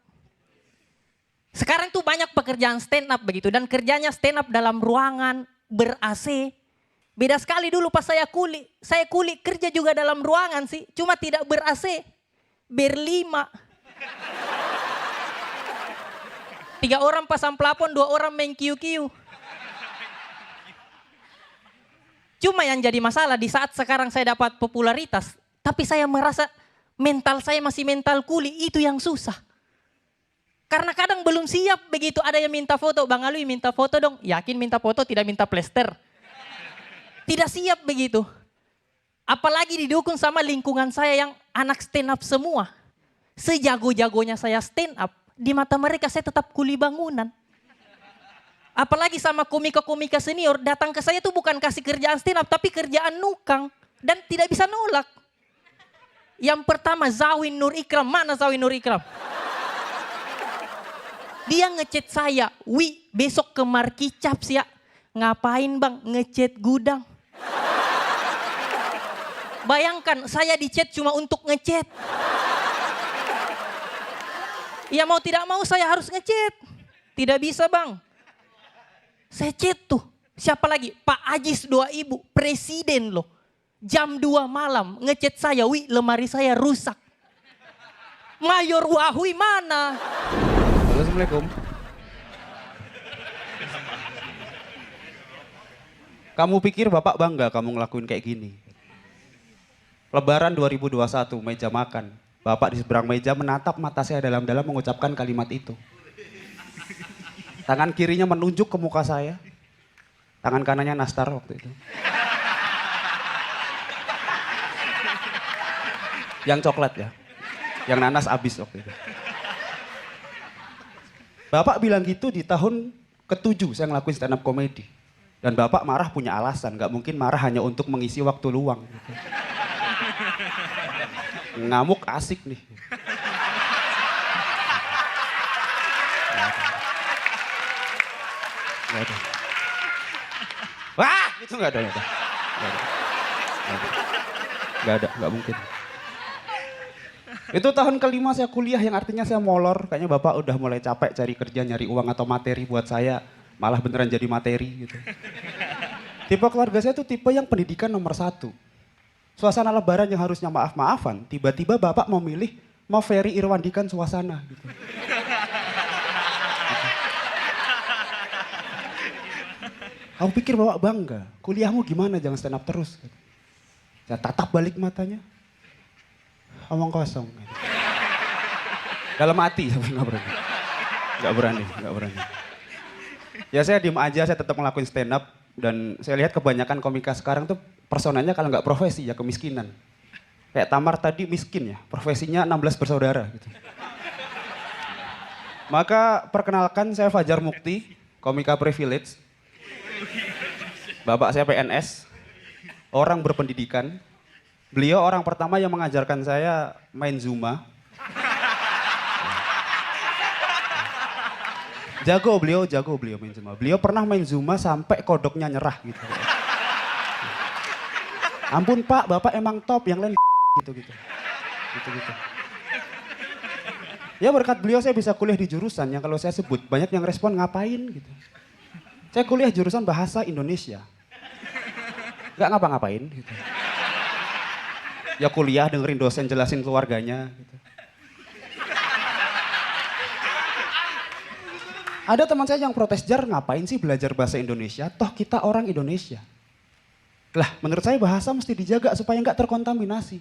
Sekarang tuh banyak pekerjaan stand up begitu dan kerjanya stand up dalam ruangan ber-AC. Beda sekali dulu pas saya kuli kerja juga dalam ruangan sih, cuma tidak ber-AC, berlima. 3 orang pasang plafon, 2 orang main kiu-kiu. Cuma yang jadi masalah di saat sekarang saya dapat popularitas, tapi saya merasa mental saya masih mental kuli, itu yang susah. Karena kadang belum siap begitu ada yang minta foto, Bang Alwi minta foto dong, yakin minta foto tidak minta plester. Tidak siap begitu. Apalagi didukung sama lingkungan saya yang anak stand up semua. Sejago-jagonya saya stand up, di mata mereka saya tetap kuli bangunan. Apalagi sama komika-komika senior datang ke saya tuh bukan kasih kerjaan stand up tapi kerjaan nukang. Dan tidak bisa nolak. Yang pertama Zawin Nur Ikram. Mana Zawin Nur Ikram? Dia ngechat saya, Wi besok ke Marki Caps ya. Ngapain bang ngechat gudang? Bayangkan saya di chat cuma untuk ngechat. Ya mau tidak mau saya harus ngechat. Tidak bisa bang. Saya chat tuh. Siapa lagi? Pak Ajis 2000, presiden loh. Jam 2 malam ngechat saya, Wi lemari saya rusak. Mayor Wahui mana? Halo, Assalamualaikum. Kamu pikir Bapak bangga kamu ngelakuin kayak gini? Lebaran 2021, meja makan. Bapak di seberang meja menatap mata saya dalam-dalam mengucapkan kalimat itu. Tangan kirinya menunjuk ke muka saya. Tangan kanannya nastar waktu itu. Yang coklat ya. Yang nanas habis waktu itu. Bapak bilang gitu di tahun ke-7 saya ngelakuin stand up comedy. Dan Bapak marah punya alasan. Gak mungkin marah hanya untuk mengisi waktu luang. Gitu. Ngamuk asik nih. Gak ada. Wah, itu gak ada. Gak ada, gak mungkin. Itu tahun ke-5 saya kuliah yang artinya saya molor. Kayaknya Bapak udah mulai capek cari kerja, nyari uang atau materi buat saya. Malah beneran jadi materi gitu. Tipe keluarga saya tuh tipe yang pendidikan nomor 1. Suasana lebaran yang harusnya maaf-maafan, tiba-tiba Bapak memilih mau Ferry Irwandikan suasana gitu. Aku pikir Bapak bangga, kuliahmu gimana jangan stand up terus. Saya tatap balik matanya, omong kosong. Dalam hati saya nggak berani. Ya saya diem aja, saya tetap ngelakuin stand up. Dan saya lihat kebanyakan komika sekarang tuh personanya kalau nggak profesi ya kemiskinan. Kayak Tamar tadi miskin ya, profesinya 16 bersaudara gitu. Maka perkenalkan saya Fajar Mukti, komika privilege. Bapak saya PNS, orang berpendidikan. Beliau orang pertama yang mengajarkan saya main Zumba. Jago beliau main Zumba. Beliau pernah main Zumba sampai kodoknya nyerah gitu. Ampun Pak, Bapak emang top, yang lain gitu. Ya berkat beliau saya bisa kuliah di jurusan yang kalau saya sebut banyak yang respon ngapain gitu. Saya kuliah jurusan bahasa Indonesia. Gak ngapa-ngapain gitu. Ya kuliah dengerin dosen jelasin keluarganya gitu. Ada teman saya yang protes, Jar ngapain sih belajar bahasa Indonesia, toh kita orang Indonesia. Lah menurut saya bahasa mesti dijaga supaya nggak terkontaminasi.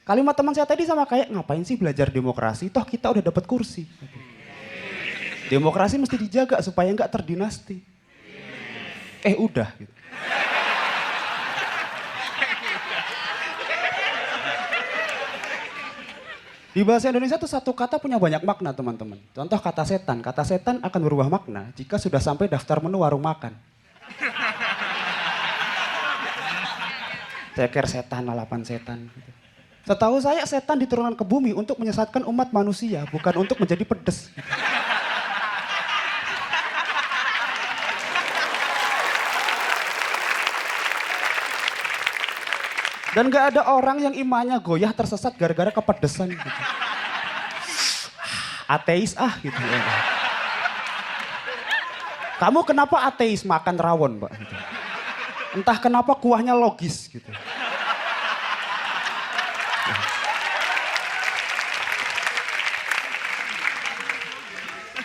Kalimat teman saya tadi sama kayak ngapain sih belajar demokrasi, toh kita udah dapat kursi. Demokrasi mesti dijaga supaya nggak terdinasti. Udah gitu. Di bahasa Indonesia tuh satu kata punya banyak makna teman-teman. Contoh kata setan. Kata setan akan berubah makna jika sudah sampai daftar menu warung makan. Ceker setan, lalapan setan. Gitu. Setahu saya setan diturunkan ke bumi untuk menyesatkan umat manusia, bukan untuk menjadi pedes. Dan gak ada orang yang imannya goyah tersesat gara-gara kepedesan gitu. Ateis gitu. Kamu kenapa ateis makan rawon, Mbak? Gitu. Entah kenapa kuahnya logis gitu.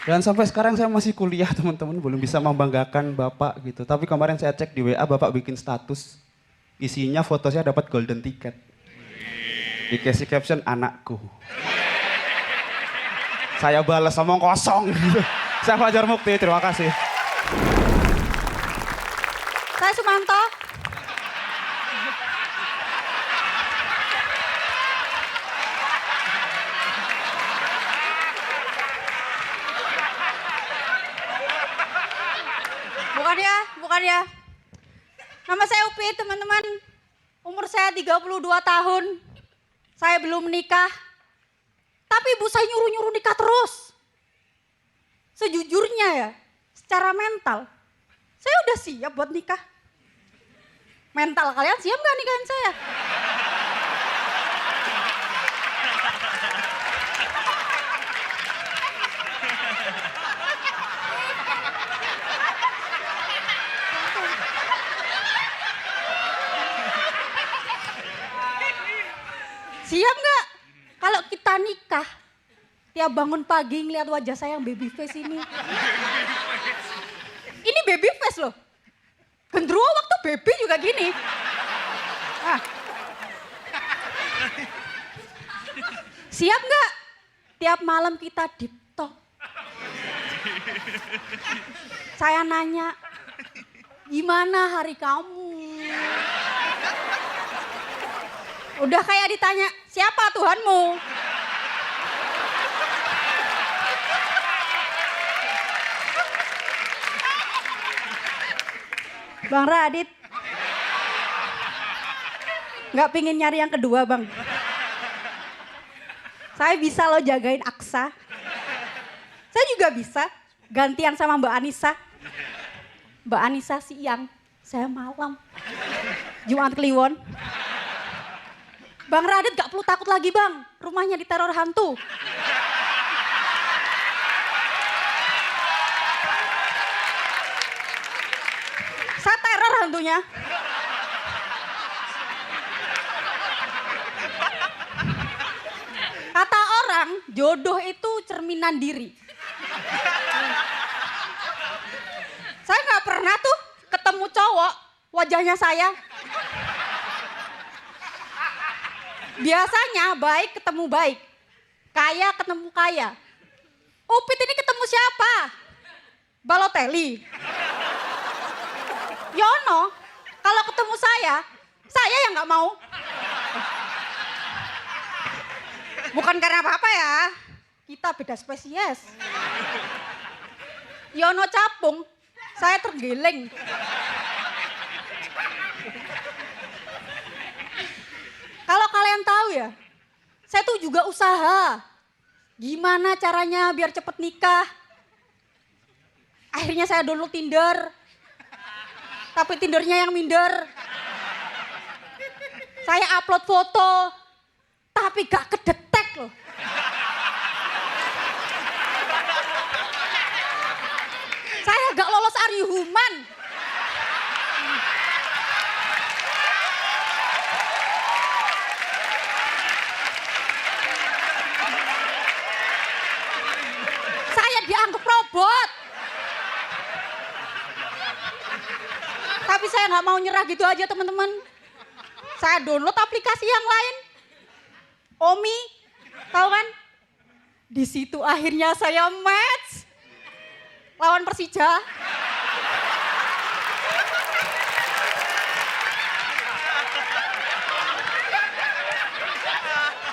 Dan sampai sekarang saya masih kuliah teman-teman, belum bisa membanggakan Bapak gitu. Tapi kemarin saya cek di WA Bapak bikin status, isinya foto saya dapat golden ticket. Dikasih caption anakku. Saya balas omong kosong gitu. Saya Fajar Mukti, terima kasih. Saya Sumanto. Bukan ya. Nama saya Upi, teman-teman. Umur saya 32 tahun. Saya belum menikah. Tapi ibu saya nyuruh-nyuruh nikah terus. Sejujurnya ya, secara mental, saya udah siap buat nikah. Mental kalian siap gak nikahin saya? Siap nggak? Kalau kita nikah, tiap bangun pagi ngeliat wajah saya yang baby face ini. Ini baby face loh. Gendruwo waktu baby juga gini. Ah. Siap nggak? Tiap malam kita deep talk. Saya nanya, gimana hari kamu? Udah kayak ditanya, siapa Tuhanmu? Bang Radit, nggak pingin nyari yang kedua bang. Saya bisa loh jagain Aksa. Saya juga bisa gantian sama Mbak Anissa. Mbak Anissa siang, saya malam. Jumat Kliwon. Bang Radit gak perlu takut lagi bang, rumahnya diteror hantu. Saya teror hantunya. Kata orang, jodoh itu cerminan diri. Saya gak pernah tuh ketemu cowok, wajahnya saya. Biasanya baik ketemu baik, kaya ketemu kaya. Upit ini ketemu siapa? Balotelli. Yono, kalau ketemu saya yang nggak mau. Bukan karena apa-apa ya, kita beda spesies. Yono capung, saya tergiling. Kalau kalian tahu ya, saya tuh juga usaha. Gimana caranya biar cepet nikah. Akhirnya saya download Tinder. Tapi Tindernya yang minder. Saya upload foto, tapi gak kedetek loh. Saya gak lolos Are You Human. Dianggap robot. Tapi saya nggak mau nyerah gitu aja teman-teman. Saya download aplikasi yang lain. Omi, tahu kan? Di situ akhirnya saya match lawan Persija.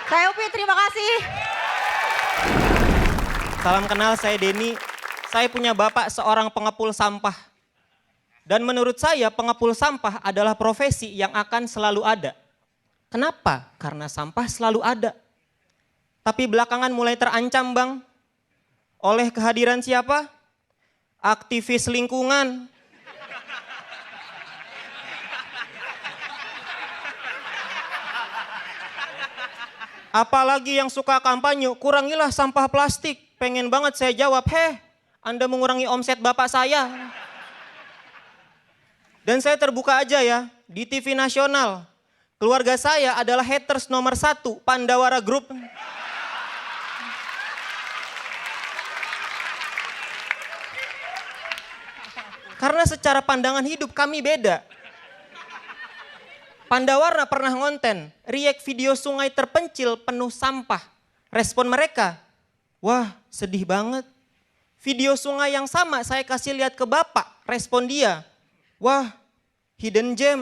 Saya Upi, terima kasih. Salam kenal, saya Denny. Saya punya bapak seorang pengepul sampah. Dan menurut saya pengepul sampah adalah profesi yang akan selalu ada. Kenapa? Karena sampah selalu ada. Tapi belakangan mulai terancam, Bang. Oleh kehadiran siapa? Aktivis lingkungan. Apalagi yang suka kampanye, kurangilah sampah plastik. Pengen banget saya jawab, Anda mengurangi omset bapak saya. Dan saya terbuka aja ya, di TV nasional. Keluarga saya adalah haters nomor 1, Pandawara Group. Karena secara pandangan hidup kami beda. Pandawarna pernah ngonten, react video sungai terpencil penuh sampah. Respon mereka, wah sedih banget. Video sungai yang sama saya kasih lihat ke bapak, respon dia, wah hidden gem.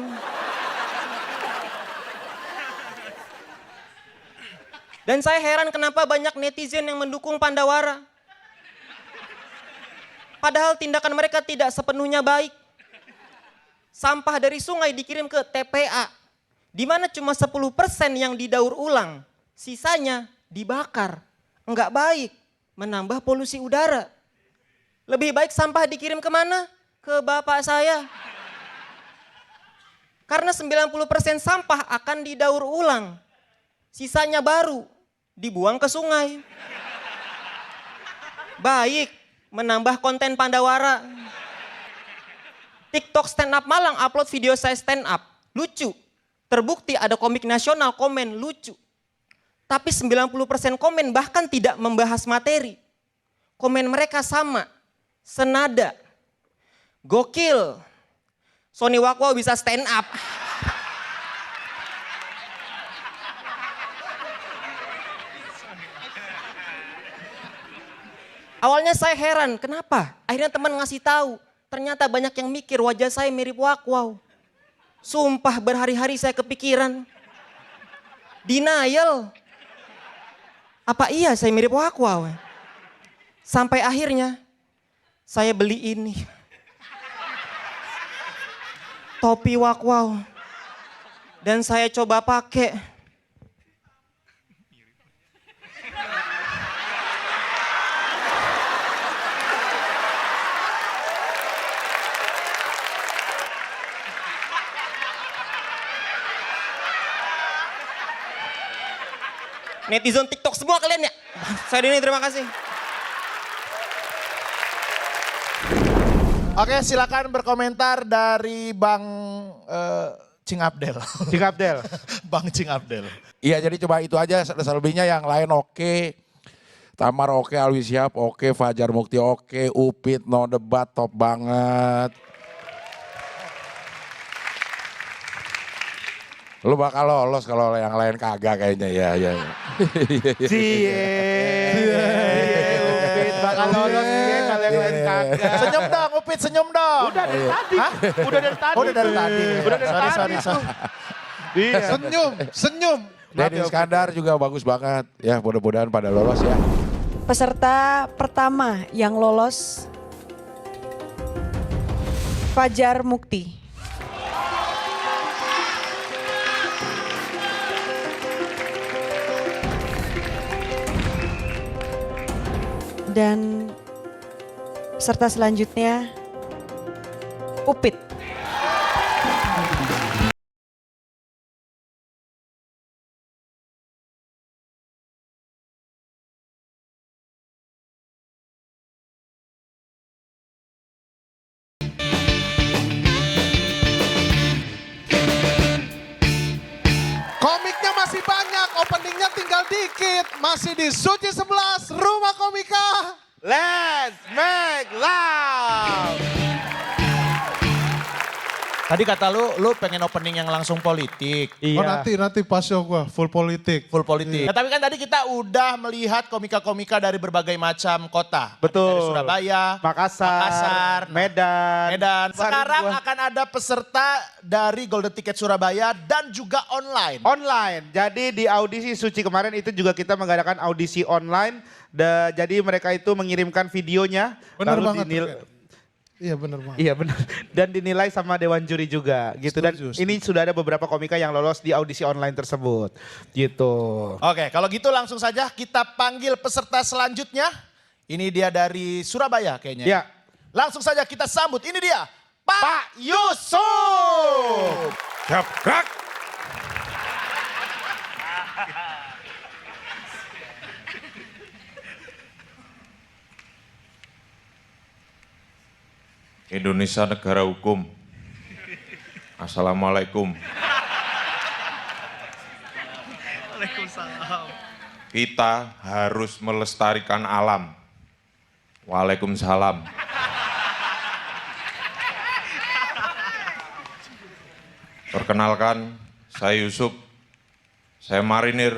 Dan saya heran kenapa banyak netizen yang mendukung Pandawara. Padahal tindakan mereka tidak sepenuhnya baik. Sampah dari sungai dikirim ke TPA, di mana cuma 10% yang didaur ulang, sisanya dibakar. Enggak baik, menambah polusi udara. Lebih baik sampah dikirim kemana? Ke bapak saya. Karena 90% sampah akan didaur ulang, sisanya baru dibuang ke sungai. Baik, menambah konten Pandawara. TikTok stand up Malang upload video saya stand up. Lucu. Terbukti ada komik nasional komen lucu. Tapi 90% komen bahkan tidak membahas materi. Komen mereka sama. Senada. Gokil. Sony Wakwa bisa stand up. Awalnya saya heran, kenapa? Akhirnya teman ngasih tahu. Ternyata banyak yang mikir wajah saya mirip Wakwaw. Sumpah berhari-hari saya kepikiran. Denial. Apa iya saya mirip Wakwaw? Sampai akhirnya saya beli ini. Topi Wakwaw. Dan saya coba pakai. Netizen TikTok semua kalian ya. Saya Denny, terima kasih. Oke, silakan berkomentar dari Bang Cing Abdel. Cing Abdel. Bang Cing Abdel. Iya, jadi coba itu aja, selebihnya yang lain oke. Tamar oke, Alwi Syihab oke, Fajar Mukti oke, Upit no debat top banget. Lu bakal lolos kalau yang lain kagak kayaknya ya. Upit bakal lolos kalau yang lain kagak. Senyum dong, Upit senyum dong. Udah dari tadi. Udah dari tadi. Oh, udah dari tadi. Udah dari tadi. Iya. Senyum. Deddy Iskandar juga bagus banget. Ya mudah-mudahan pada lolos ya. Peserta pertama yang lolos, Fajar Mukti. Dan peserta selanjutnya, Upit. Komiknya masih banyak, openingnya tinggal dikit. Masih di Suci 11, Rumah Komika. Let's make loud. Tadi kata lu pengen opening yang langsung politik. Oh nanti pas show gua full politik. Full politik. Nah, tapi kan tadi kita udah melihat komika-komika dari berbagai macam kota. Betul. Dari Surabaya, Makassar, Medan. Sekarang akan ada peserta dari Golden Ticket Surabaya dan juga online. Online. Jadi di audisi Suci kemarin itu juga kita mengadakan audisi online. Jadi mereka itu mengirimkan videonya. Benar lalu banget. Iya benar banget. Iya benar. Dan dinilai sama dewan juri juga gitu. Dan ini sudah ada beberapa komika yang lolos di audisi online tersebut. Gitu. Oke, kalau gitu langsung saja kita panggil peserta selanjutnya. Ini dia dari Surabaya kayaknya. Ya. Langsung saja kita sambut. Ini dia Pak Yusuf. Gap. Indonesia negara hukum. Assalamualaikum. Waalaikumsalam. Kita harus melestarikan alam. Waalaikumsalam. Perkenalkan, saya Yusuf. Saya marinir,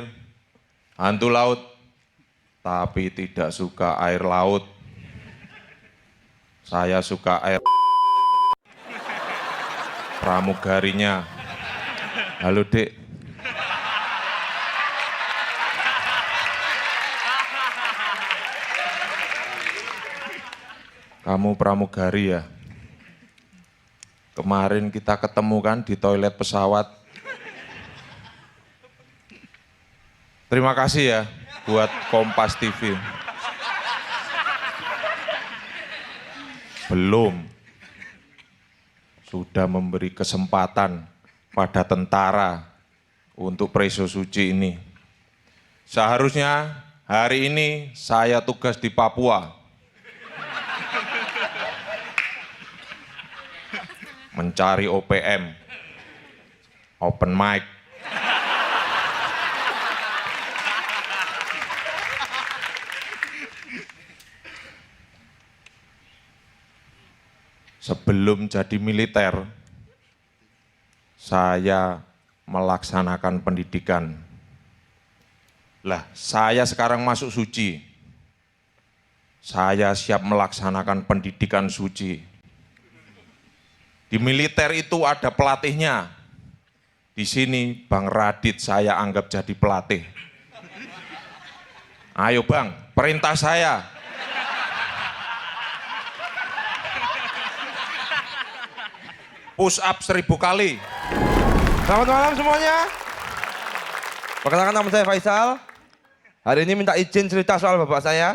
hantu laut, tapi tidak suka air laut. Saya suka air pramugarinya. Halo Dek. Kamu pramugari ya? Kemarin kita ketemu kan di toilet pesawat. Terima kasih ya buat Kompas TV. Belum. Sudah memberi kesempatan pada tentara untuk Preso Suci ini. Seharusnya hari ini saya tugas di Papua. Mencari OPM, open mic. Sebelum jadi militer, saya melaksanakan pendidikan. Lah, saya sekarang masuk suci. Saya siap melaksanakan pendidikan suci. Di militer itu ada pelatihnya. Di sini Bang Radit saya anggap jadi pelatih. Ayo Bang, perintah saya. Push up 1000 kali. Selamat malam semuanya. Perkenalkan nama saya Faisal. Hari ini minta izin cerita soal bapak saya.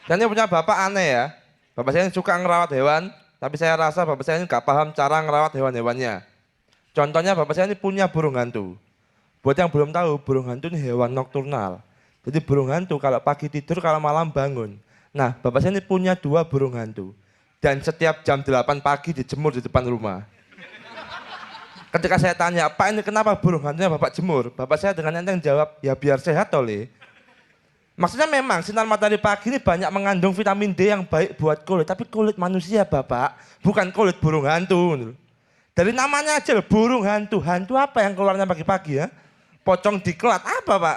Saya ini punya bapak aneh ya. Bapak saya ini suka ngerawat hewan, tapi saya rasa bapak saya ini gak paham cara ngerawat hewan-hewannya. Contohnya bapak saya ini punya burung hantu. Buat yang belum tahu, burung hantu ini hewan nokturnal. Jadi burung hantu kalau pagi tidur, kalau malam bangun. Nah, bapak saya ini punya 2 burung hantu. Dan setiap jam 8 pagi dijemur di depan rumah. Ketika saya tanya, Pak ini kenapa burung hantunya Bapak jemur? Bapak saya dengan enteng jawab, ya biar sehat oleh. Maksudnya memang sinar matahari pagi ini banyak mengandung vitamin D yang baik buat kulit. Tapi kulit manusia Bapak, bukan kulit burung hantu. Dari namanya aja loh, burung hantu. Hantu apa yang keluarnya pagi-pagi ya? Pocong diklat, apa Pak?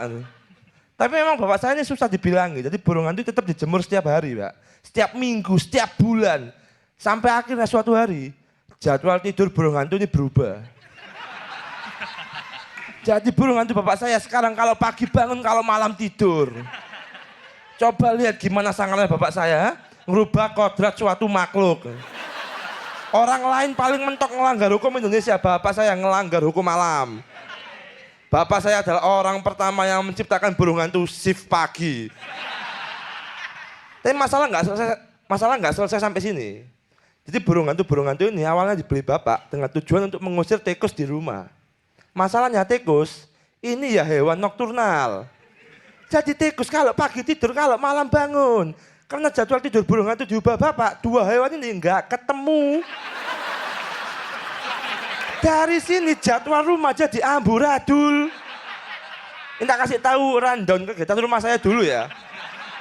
Tapi memang Bapak saya ini susah dibilangi. Jadi burung hantu tetap dijemur setiap hari Pak. Setiap minggu, setiap bulan. Sampai akhirnya suatu hari, jadwal tidur burung hantu ini berubah. Jadi burung hantu bapak saya sekarang kalau pagi bangun, kalau malam tidur. Coba lihat gimana sangarnya bapak saya, ngerubah kodrat suatu makhluk. Orang lain paling mentok ngelanggar hukum Indonesia, bapak saya ngelanggar hukum alam. Bapak saya adalah orang pertama yang menciptakan burung hantu shift pagi. Tapi masalah nggak selesai sampai sini. Jadi burung hantu ini awalnya dibeli bapak dengan tujuan untuk mengusir tikus di rumah. Masalahnya tikus ini ya hewan nokturnal. Jadi tikus kalau pagi tidur, kalau malam bangun. Karena jadwal tidur burung hantu diubah bapak, 2 hewan ini nggak ketemu. Dari sini jadwal rumah jadi amburadul. Ini tak kasih tahu rundown kegiatan rumah saya dulu ya.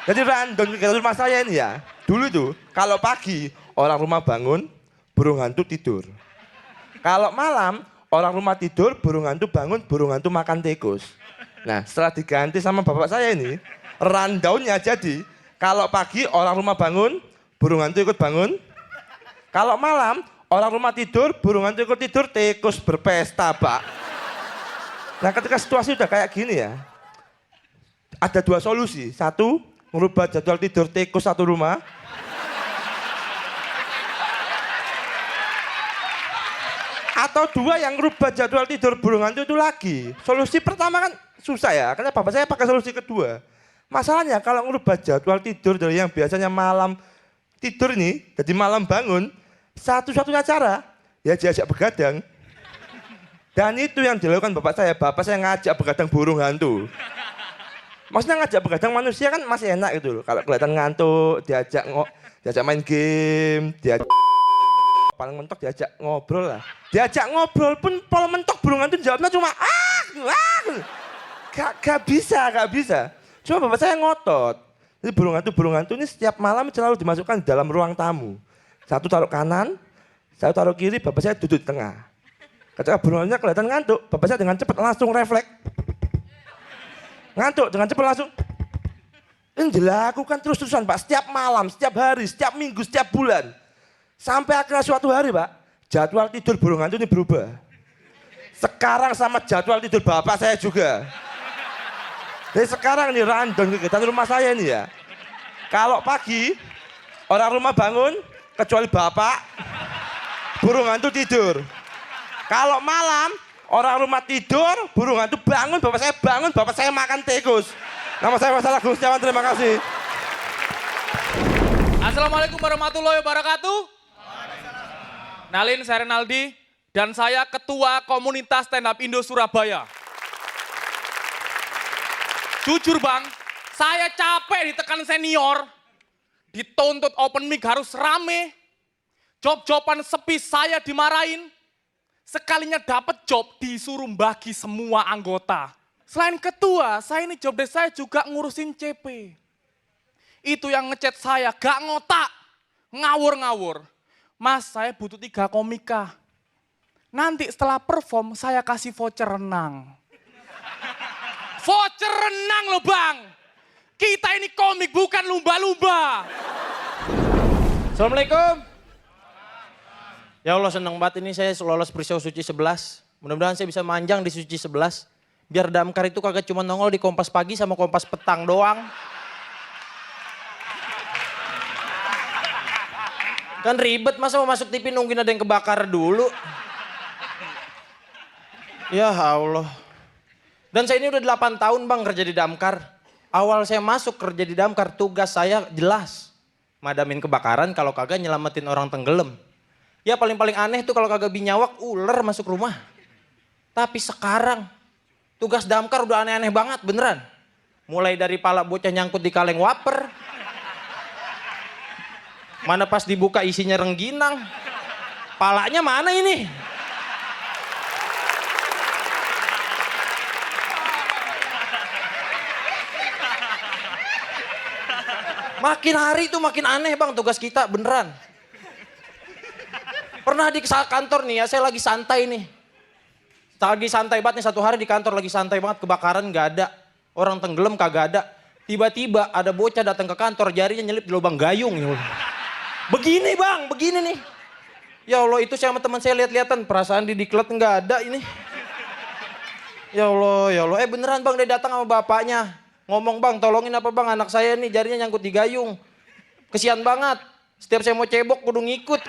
Jadi rundown kegiatan rumah saya ini ya. Dulu itu kalau pagi orang rumah bangun, burung hantu tidur. Kalau malam, orang rumah tidur, burung hantu bangun, burung hantu makan tikus. Nah, setelah diganti sama bapak saya ini, rundownnya jadi, kalau pagi orang rumah bangun, burung hantu ikut bangun. Kalau malam, orang rumah tidur, burung hantu ikut tidur, tikus berpesta, Pak. Nah, ketika situasi udah kayak gini ya, ada 2 solusi. 1, merubah jadwal tidur tikus satu rumah. Atau dua yang rubah jadwal tidur burung hantu itu lagi. Solusi pertama kan susah ya, karena bapak saya pakai solusi kedua. Masalahnya kalau ngerubah jadwal tidur dari yang biasanya malam tidur nih, jadi malam bangun, satu-satunya cara ya diajak begadang. Dan itu yang dilakukan bapak saya ngajak begadang burung hantu. Maksudnya ngajak begadang manusia kan masih enak gitu loh. Kalau kelihatan ngantuk, diajak main game, diajak paling mentok diajak ngobrol lah. Diajak ngobrol pun kalau mentok burung hantu jawabnya cuma gak bisa. Cuma bapak saya ngotot. Jadi burung hantu ini setiap malam selalu dimasukkan di dalam ruang tamu. Satu taruh kanan, satu taruh kiri, bapak saya duduk di tengah. Ketika burung hantunya kelihatan ngantuk, bapak saya dengan cepat langsung refleks. Ngantuk dengan cepat langsung. Ini dilakukan terus-terusan Pak, setiap malam, setiap hari, setiap minggu, setiap bulan. Sampai akhirnya suatu hari Pak, jadwal tidur burung hantu ini berubah. Sekarang sama jadwal tidur bapak saya juga. Jadi sekarang ini random kegiatan rumah saya ini ya. Kalau pagi, orang rumah bangun, kecuali bapak, burung hantu tidur. Kalau malam, orang rumah tidur, burung hantu bangun, bapak saya makan tikus. Nama saya Faisal Agung Setiawan, terima kasih. Assalamualaikum warahmatullahi wabarakatuh. Nalin, saya Renaldi, dan saya Ketua Komunitas Stand Up Indo Surabaya. Jujur Bang, saya capek ditekan senior, dituntut open mic harus rame, job-joban sepi saya dimarahin, sekalinya dapat job disuruh bagi semua anggota. Selain ketua, saya ini job desk saya juga ngurusin CP. Itu yang ngechat saya, gak ngotak, ngawur-ngawur. Mas, saya butuh 3 komika. Nanti setelah perform, saya kasih voucher renang. Voucher renang loh Bang. Kita ini komik bukan lumba-lumba. Assalamualaikum. Ya Allah seneng banget ini saya lolos Prisau Suci 11. Mudah-mudahan saya bisa manjang di Suci 11. Biar Damkar itu kagak cuma nongol di Kompas Pagi sama Kompas Petang doang. Kan ribet masa mau masuk TV nungguin ada yang kebakar dulu. Ya Allah. Dan saya ini udah 8 tahun Bang kerja di Damkar. Awal saya masuk kerja di Damkar tugas saya jelas. Madamin kebakaran kalau kagak nyelamatin orang tenggelam. Ya paling-paling aneh tuh kalau kagak binyawak ular masuk rumah. Tapi sekarang tugas damkar udah aneh-aneh banget beneran. Mulai dari pala bocah nyangkut di kaleng waper. Mana pas dibuka isinya rengginang. Palanya mana ini? Makin hari tuh makin aneh Bang tugas kita beneran. Pernah di kantor nih ya, saya lagi santai nih. Lagi santai banget nih, satu hari di kantor lagi santai banget, kebakaran gak ada. Orang tenggelam kagak ada. Tiba-tiba ada bocah datang ke kantor, jarinya nyelip di lubang gayung. Begini Bang, begini nih. Ya Allah, itu saya sama teman saya lihat-lihatan, perasaan di diklat gak ada ini. Ya Allah. Beneran Bang, dia datang sama bapaknya. Ngomong Bang, tolongin apa Bang, anak saya nih jarinya nyangkut di gayung. Kesian banget, setiap saya mau cebok kudu ngikut.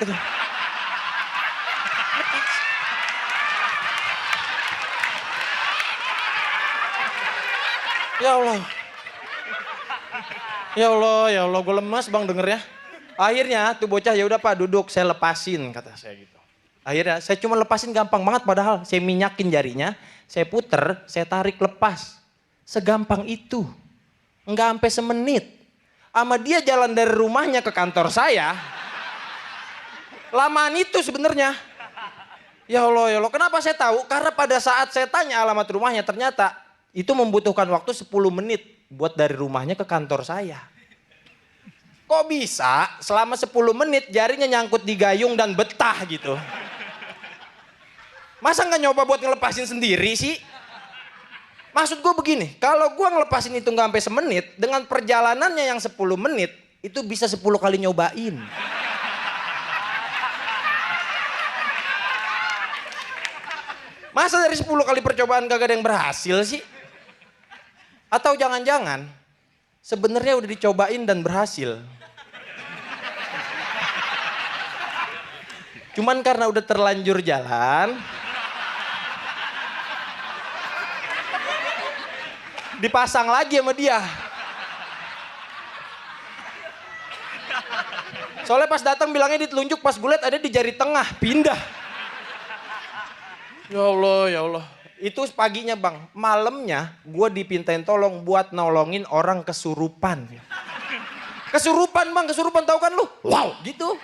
Ya Allah, gue lemas Bang dengernya. Akhirnya tuh bocah ya udah Pak duduk, saya lepasin kata saya gitu. Akhirnya saya cuma lepasin gampang banget padahal saya minyakin jarinya, saya puter, saya tarik lepas. Segampang itu. Enggak sampai semenit. Sama dia jalan dari rumahnya ke kantor saya. Lamaan itu sebenarnya. Ya Allah, kenapa saya tahu? Karena pada saat saya tanya alamat rumahnya ternyata itu membutuhkan waktu 10 menit buat dari rumahnya ke kantor saya. Kok bisa selama 10 menit jarinya nyangkut di gayung dan betah gitu? Masa nggak nyoba buat ngelepasin sendiri sih? Maksud gue begini, kalau gue ngelepasin itu nggak sampai semenit, dengan perjalanannya yang 10 menit, itu bisa 10 kali nyobain. Masa dari 10 kali percobaan kagak ada yang berhasil sih? Atau jangan-jangan sebenarnya udah dicobain dan berhasil. Cuman karena udah terlanjur jalan, dipasang lagi sama dia. Soalnya pas datang bilangnya ditelunjuk, pas gue liat ada di jari tengah, pindah. Ya Allah, ya Allah. Itu paginya bang, malamnya gue dipintain tolong buat nolongin orang kesurupan. Kesurupan bang, kesurupan tahu kan lu? Wow, gitu.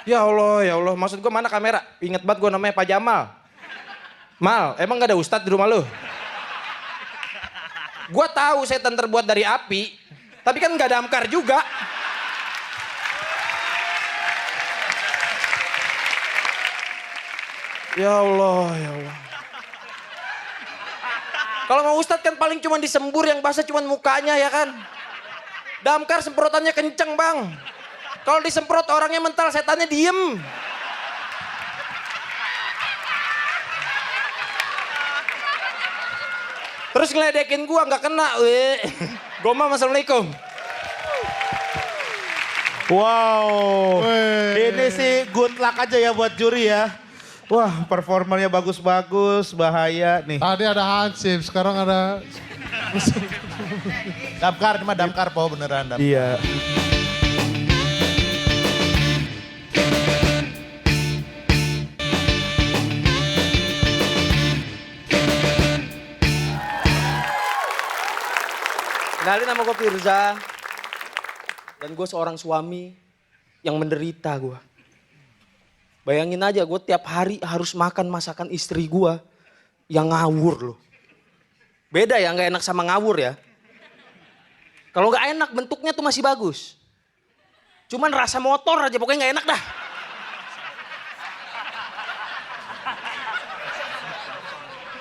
Ya Allah, maksud gue mana kamera? Ingat banget gue namanya Pak Jamal. Mal, emang gak ada ustadz di rumah lu? Gue tahu setan terbuat dari api, tapi kan gak damkar juga. Ya Allah, ya Allah. Kalau mau ustadz kan paling cuma disembur, yang basah cuma mukanya ya kan. Damkar semprotannya kenceng bang. Kalau disemprot orangnya mental, setannya diem. Terus ngeledekin gua nggak kena. Goma, assalamualaikum. Wow, ini sih good luck aja ya buat juri ya. Wah, performanya bagus-bagus, bahaya nih. Tadi ada Hansip, sekarang ada... Damkar, ini mah damkar po beneran. Damkar. Iya. Kenalin, nama gue Firza. Dan gue seorang suami yang menderita gue. Bayangin aja gue tiap hari harus makan masakan istri gue yang ngawur loh. Beda ya, nggak enak sama ngawur ya. Kalau nggak enak bentuknya tuh masih bagus. Cuman rasa motor aja pokoknya nggak enak dah.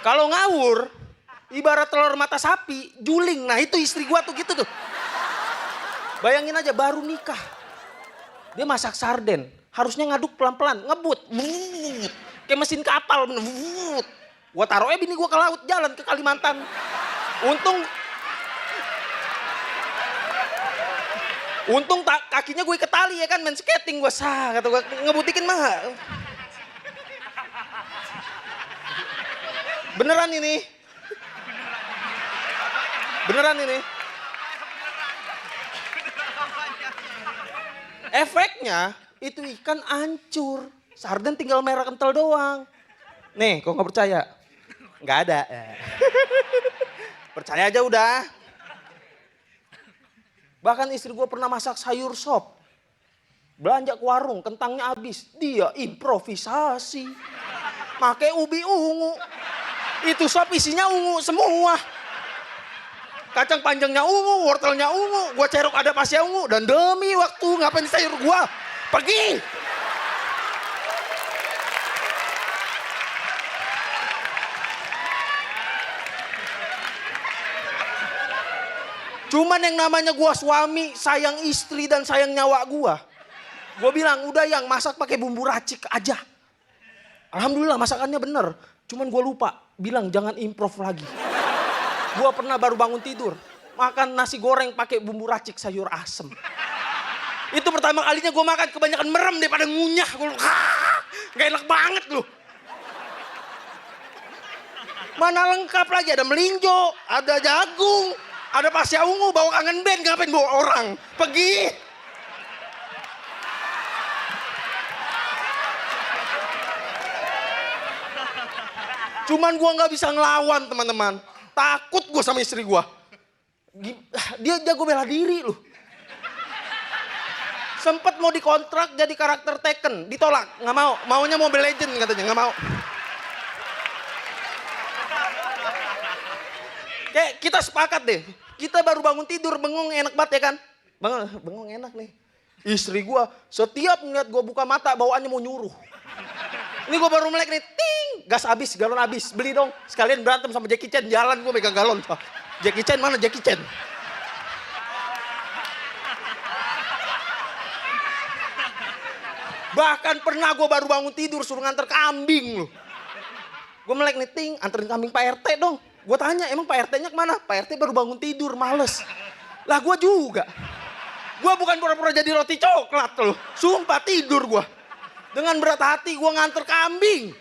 Kalau ngawur, ibarat telur mata sapi, juling. Nah itu istri gue tuh gitu tuh. Bayangin aja baru nikah. Dia masak sarden. Harusnya ngaduk pelan-pelan, ngebut. Kayak mesin kapal. Gua taruhnya bini gua ke laut, jalan ke Kalimantan. Untung kakinya gue ikat tali ya kan, main skating gua sah. Kata gua ngebutikin mah. Beneran ini. Beneran ini. Efeknya itu ikan hancur. Sarden tinggal merah kental doang. Nih, kok nggak percaya? Nggak ada. Percaya aja udah. Bahkan istri gue pernah masak sayur sop. Belanja ke warung, kentangnya habis. Dia improvisasi. Pakai ubi ungu. Itu sop isinya ungu semua. Kacang panjangnya ungu, wortelnya ungu. Gue cerok ada pasnya ungu. Dan demi waktu ngapain sayur gue. Pergi. Cuman yang namanya gua suami, sayang istri dan sayang nyawa gua. Gua bilang, udah yang masak pakai bumbu racik aja. Alhamdulillah masakannya bener. Cuman gua lupa, bilang jangan improv lagi. Gua pernah baru bangun tidur, makan nasi goreng pakai bumbu racik sayur asem. Itu pertama kalinya gue makan, kebanyakan merem daripada ngunyah. Gak enak banget loh. Mana lengkap lagi, ada melinjo, ada jagung, ada pasya ungu, bawa kangen band, ngapain bawa orang? Pergi. Cuman gue gak bisa ngelawan teman-teman. Takut gue sama istri gue. Dia jago bela diri loh. Sempet mau dikontrak jadi karakter Tekken, ditolak, nggak mau. Maunya Mobile Legend katanya, nggak mau. Kayak kita sepakat deh, kita baru bangun tidur, bengong enak banget ya kan? Bengong enak nih. Istri gua setiap ngeliat gua buka mata bawaannya mau nyuruh. Ini gua baru melek nih, ting, gas habis, galon habis, beli dong. Sekalian berantem sama Jackie Chan, jalan gua megang galon. Jackie Chan mana Jackie Chan? Bahkan pernah gue baru bangun tidur suruh nganter kambing loh. Gue melek nih, ting, anterin kambing Pak RT dong. Gue tanya, emang Pak RT-nya kemana? Pak RT baru bangun tidur, males. Lah gue juga. Gue bukan pura-pura jadi roti coklat loh. Sumpah tidur gue. Dengan berat hati gue nganter kambing.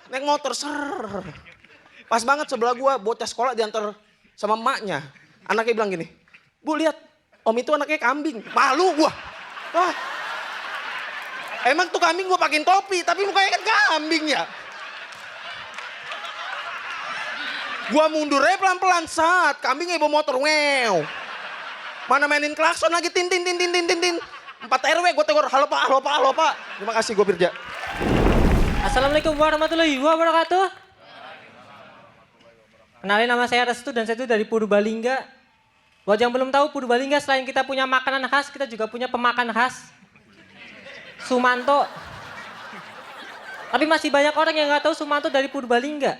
Naik motor, ser. Pas banget sebelah gue bocah sekolah diantar sama emaknya. Anaknya bilang gini, Bu lihat, om itu anaknya kambing. Malu gue. Wah. Emang tuh kambing gue pakein topi, tapi mukanya kan kambing ya. Gue mundurnya pelan-pelan, saat kambingnya bawa motor, wow. Mana mainin klakson lagi, tin. 4 RW gue tegur, halo pak. Terima kasih gue Birja. Assalamualaikum warahmatullahi wabarakatuh. Kenalin, nama saya Restu dan saya itu dari Purbalingga. Buat yang belum tahu, Purbalingga selain kita punya makanan khas, kita juga punya pemakan khas. Sumanto. Tapi masih banyak orang yang nggak tahu Sumanto dari Purbalingga.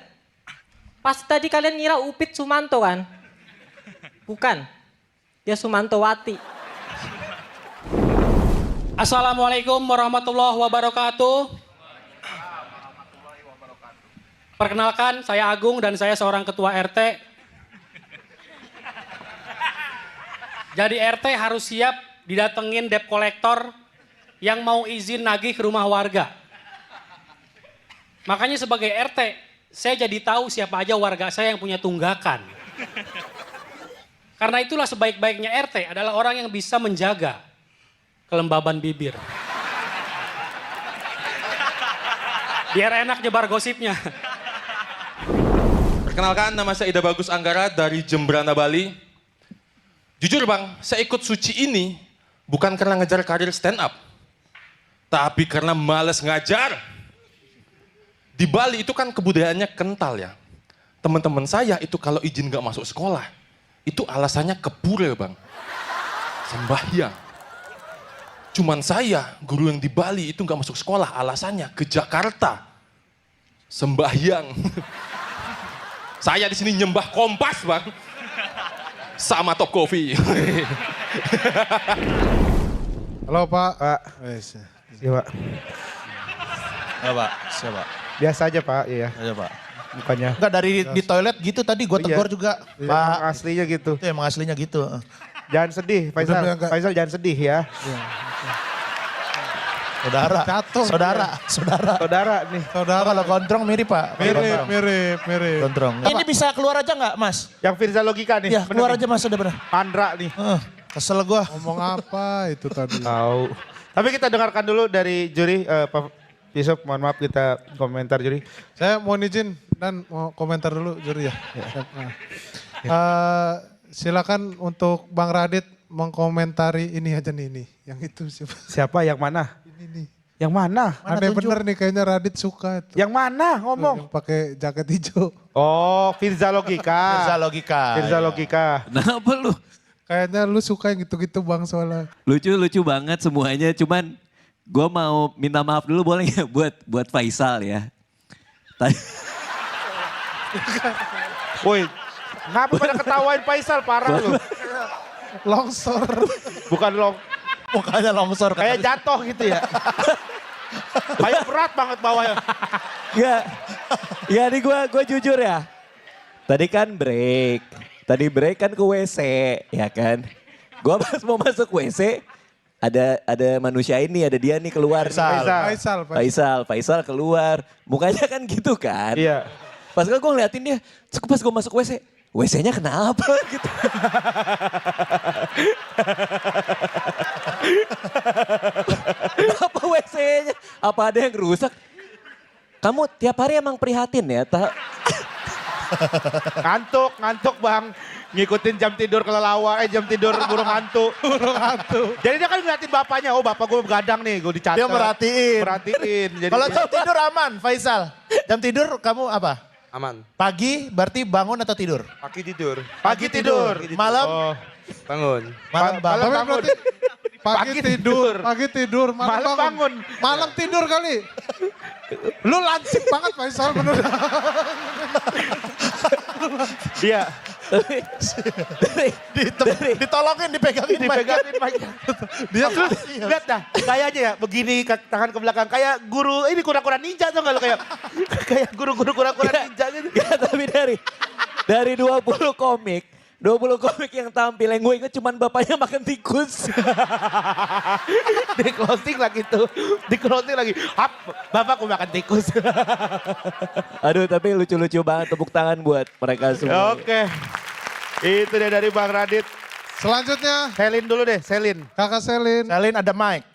Pasti tadi kalian ngira Upit Sumanto kan? Bukan. Dia Sumantowati. Assalamualaikum warahmatullahi wabarakatuh. Perkenalkan, saya Agung dan saya seorang ketua RT. Jadi RT harus siap didatengin debt collector yang mau izin nagih ke rumah warga. Makanya sebagai RT, saya jadi tahu siapa aja warga saya yang punya tunggakan. Karena itulah sebaik-baiknya RT adalah orang yang bisa menjaga kelembaban bibir. Biar enak nyebar gosipnya. Perkenalkan, nama saya Ida Bagus Anggara dari Jembrana, Bali. Jujur bang, saya ikut Suci ini bukan karena ngejar karir stand up. Tapi karena males ngajar. Di Bali itu kan kebudayaannya kental ya. Teman-teman saya itu kalau izin gak masuk sekolah, itu alasannya ke pura bang. Sembahyang. Cuman saya, guru yang di Bali itu gak masuk sekolah, alasannya ke Jakarta. Sembahyang. Saya di sini nyembah Kompas bang. Sama Top Coffee. Halo Pak. Pak. Iya Pak. Ya Pak, siapa? Biasa aja Pak, iya. Aja Pak. Bukannya. Enggak, dari di toilet gitu tadi gue tegur juga. Iya, Pak. emang aslinya gitu. Itu emang aslinya gitu. Jangan sedih, Faisal. Faisal jangan sedih ya. Saudara. Jatuh. Saudara nih. Saudara. Kalau gondrong mirip Pak. Mirip. Gondrong. Ini bisa keluar aja nggak Mas? Yang Firza Logika nih. Ya keluar aja Mas, udah benar. Pandra nih. Kesel gue. Ngomong apa itu tadi? Tahu. Tapi kita dengarkan dulu dari juri, Pak Yusuf, mohon maaf kita komentar juri. Saya mohon izin dan mau komentar dulu juri ya. Silakan untuk Bang Radit mengkomentari ini aja nih. Yang itu siapa? Siapa yang mana? Ini nih. Yang mana? Aneh bener nih kayaknya Radit suka itu. Yang mana ngomong? Yang pakai jaket hijau. Oh, Firza Logika. Firza Logika. Kenapa lu? Kayaknya lu suka yang gitu-gitu Bang soalnya. Lucu banget semuanya, cuman gue mau minta maaf dulu boleh ya buat Faisal ya. Woi, ngapa pada ketawain Faisal, parah lu. Longsor. Bukan Mukanya longsor. Kayak jatuh gitu ya. Kayak berat banget bawahnya. Ya ini gue jujur ya. Tadi kan break. Tadi break kan ke WC ya kan. Gue pas mau masuk WC ada manusia ini, ada dia nih keluar. Faisal keluar. Mukanya kan gitu kan. Iya. Pas gue ngeliatin dia, pas gue masuk WC. WC-nya kenapa gitu. Apa WC-nya? Apa ada yang rusak? Kamu tiap hari emang prihatin ya? Ngantuk Bang. Ngikutin jam tidur kelelawar, jam tidur burung hantu. Jadi dia kan ngeliatin bapaknya, oh bapak gue begadang nih, gue dicatat. Dia merhatiin. Jadi Kalau jam tidur aman, Faisal. Jam tidur kamu apa? Aman. Pagi berarti bangun atau tidur? Pagi tidur. Malam? Bangun. Malam bangun. Pagi tidur, malam bangun. Malam tidur kali. Lu lancip banget Faisal bener. Iya. Ditolongin, dipegangin mic-nya. Dia terus lihat dah, kayaknya ya begini tangan ke belakang kayak guru ini kura-kura ninja tuh kalau kayak guru-guru kura-kura ninja gitu. Ya, tapi dari 20 komik 20 komik yang tampil, yang gue inget cuman bapaknya makan tikus. Di closing lagi tuh. Di closing lagi. Hap, bapakku makan tikus. Aduh tapi lucu-lucu banget, tepuk tangan buat mereka semua. Oke. Itu dia dari Bang Radit. Selanjutnya. Selin dulu deh, Selin. Kakak Selin. Selin ada mic.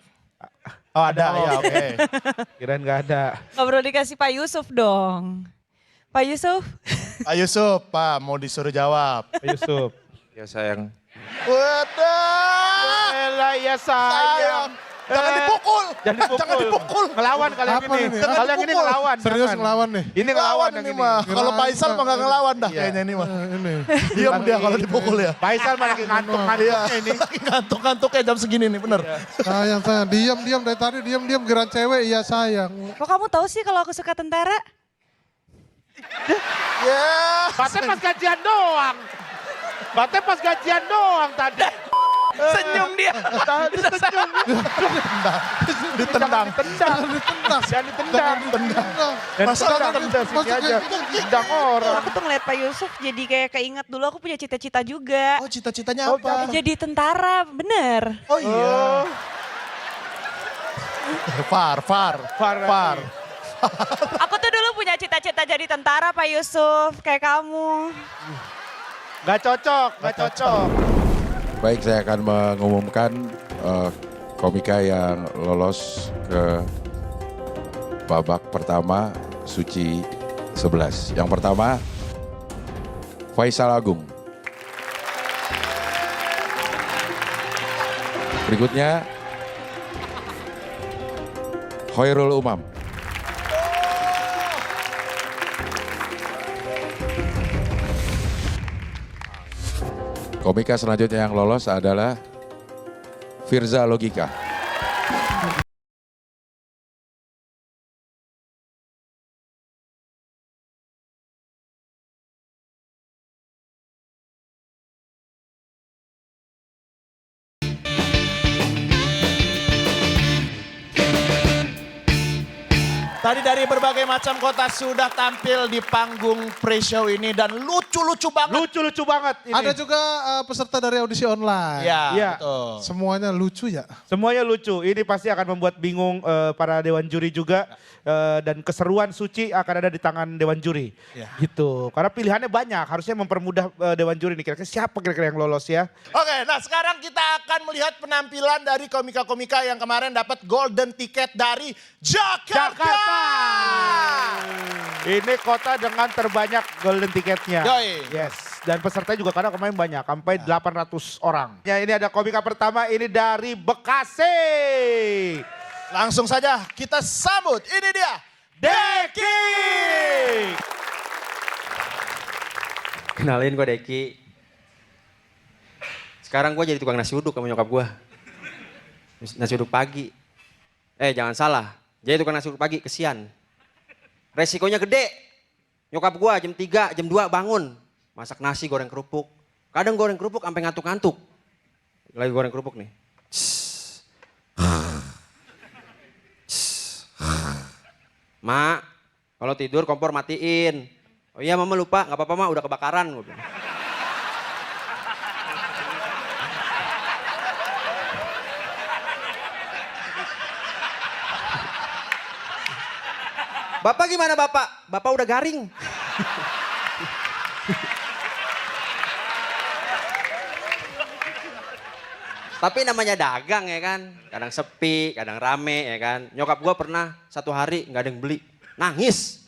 Oh ada, ya oke. Kirain gak ada. Gak perlu dikasih Pak Yusuf dong. Pak Yusuf. Pak Yusuf, Pak mau disuruh jawab. Pak Yusuf. Ya sayang. Wadah. Elah ya sayang. Jangan dipukul. Jangan dipukul. Ngelawan kalian Apa ini. ini? Kalian ini ngelawan. Serius jangan. ngelawan nih? Ini ngelawan yang ini ini. mah. Kalau Faisal mah gak ngelawan dah Iya. kayaknya ini mah. Ini. Diam dia kalau dipukul ya. Faisal mah lagi ngantuk-ngantuknya ini. Lagi ngantuk-ngantuknya jam segini nih bener. Sayang, diam dari tadi diam geran cewek, iya sayang. Kok kamu tahu sih kalau aku suka tentara? Ya. Batnya pas gajian doang. Batnya pas gajian doang tadi. Senyum dia. Tadi senyum. Ditendang. Jangan ditendang. Masa Tendang sini aja. Tendang orang. Aku tuh ngeliat Pak Yusuf jadi kayak keinget dulu aku punya cita-cita juga. Oh cita-citanya apa? Jadi tentara, bener. Oh iya. Far. Aku tuh dulu punya cita-cita jadi tentara Pak Yusuf, kayak kamu. Gak cocok. Baik, saya akan mengumumkan komika yang lolos ke babak pertama Suci 11. Yang pertama, Faisal Agung. Berikutnya, Khairul Umam. Komika selanjutnya yang lolos adalah Firza Logika. Tadi dari berbagai macam kota sudah tampil di panggung pre-show ini dan lucu-lucu banget. Lucu-lucu banget ini. Ada juga peserta dari audisi online. Ya, betul. Semuanya lucu ya. Semuanya lucu. Ini pasti akan membuat bingung para dewan juri juga. Dan keseruan Suci akan ada di tangan dewan juri. Ya. Gitu. Karena pilihannya banyak. Harusnya mempermudah dewan juri nih. Kira-kira siapa kira-kira yang lolos ya? Oke, nah sekarang kita akan melihat penampilan dari komika-komika yang kemarin dapat golden ticket dari Jakarta. Ini kota dengan terbanyak golden tiketnya. Yoi. Yes. Dan peserta juga karena kemarin banyak, sampai 800 orang. Ya ini ada komika pertama, ini dari Bekasi. Langsung saja kita sambut, ini dia Deki. Kenalin gue Deki. Sekarang gue jadi tukang nasi uduk sama nyokap gue. Nasi uduk pagi. Jangan salah. Jadi tukang nasi uduk pagi, kesian. Resikonya gede. Nyokap gue jam 3, jam 2 bangun. Masak nasi, goreng kerupuk. Kadang goreng kerupuk sampai ngantuk-ngantuk. Lagi goreng kerupuk nih. Mak, kalau tidur kompor matiin. Oh iya mama lupa, gak apa-apa mak udah kebakaran. Gue bilang. Bapak gimana bapak? Bapak udah garing. Tapi namanya dagang ya kan. Kadang sepi, kadang rame ya kan. Nyokap gua pernah satu hari nggak ada yang beli. Nangis.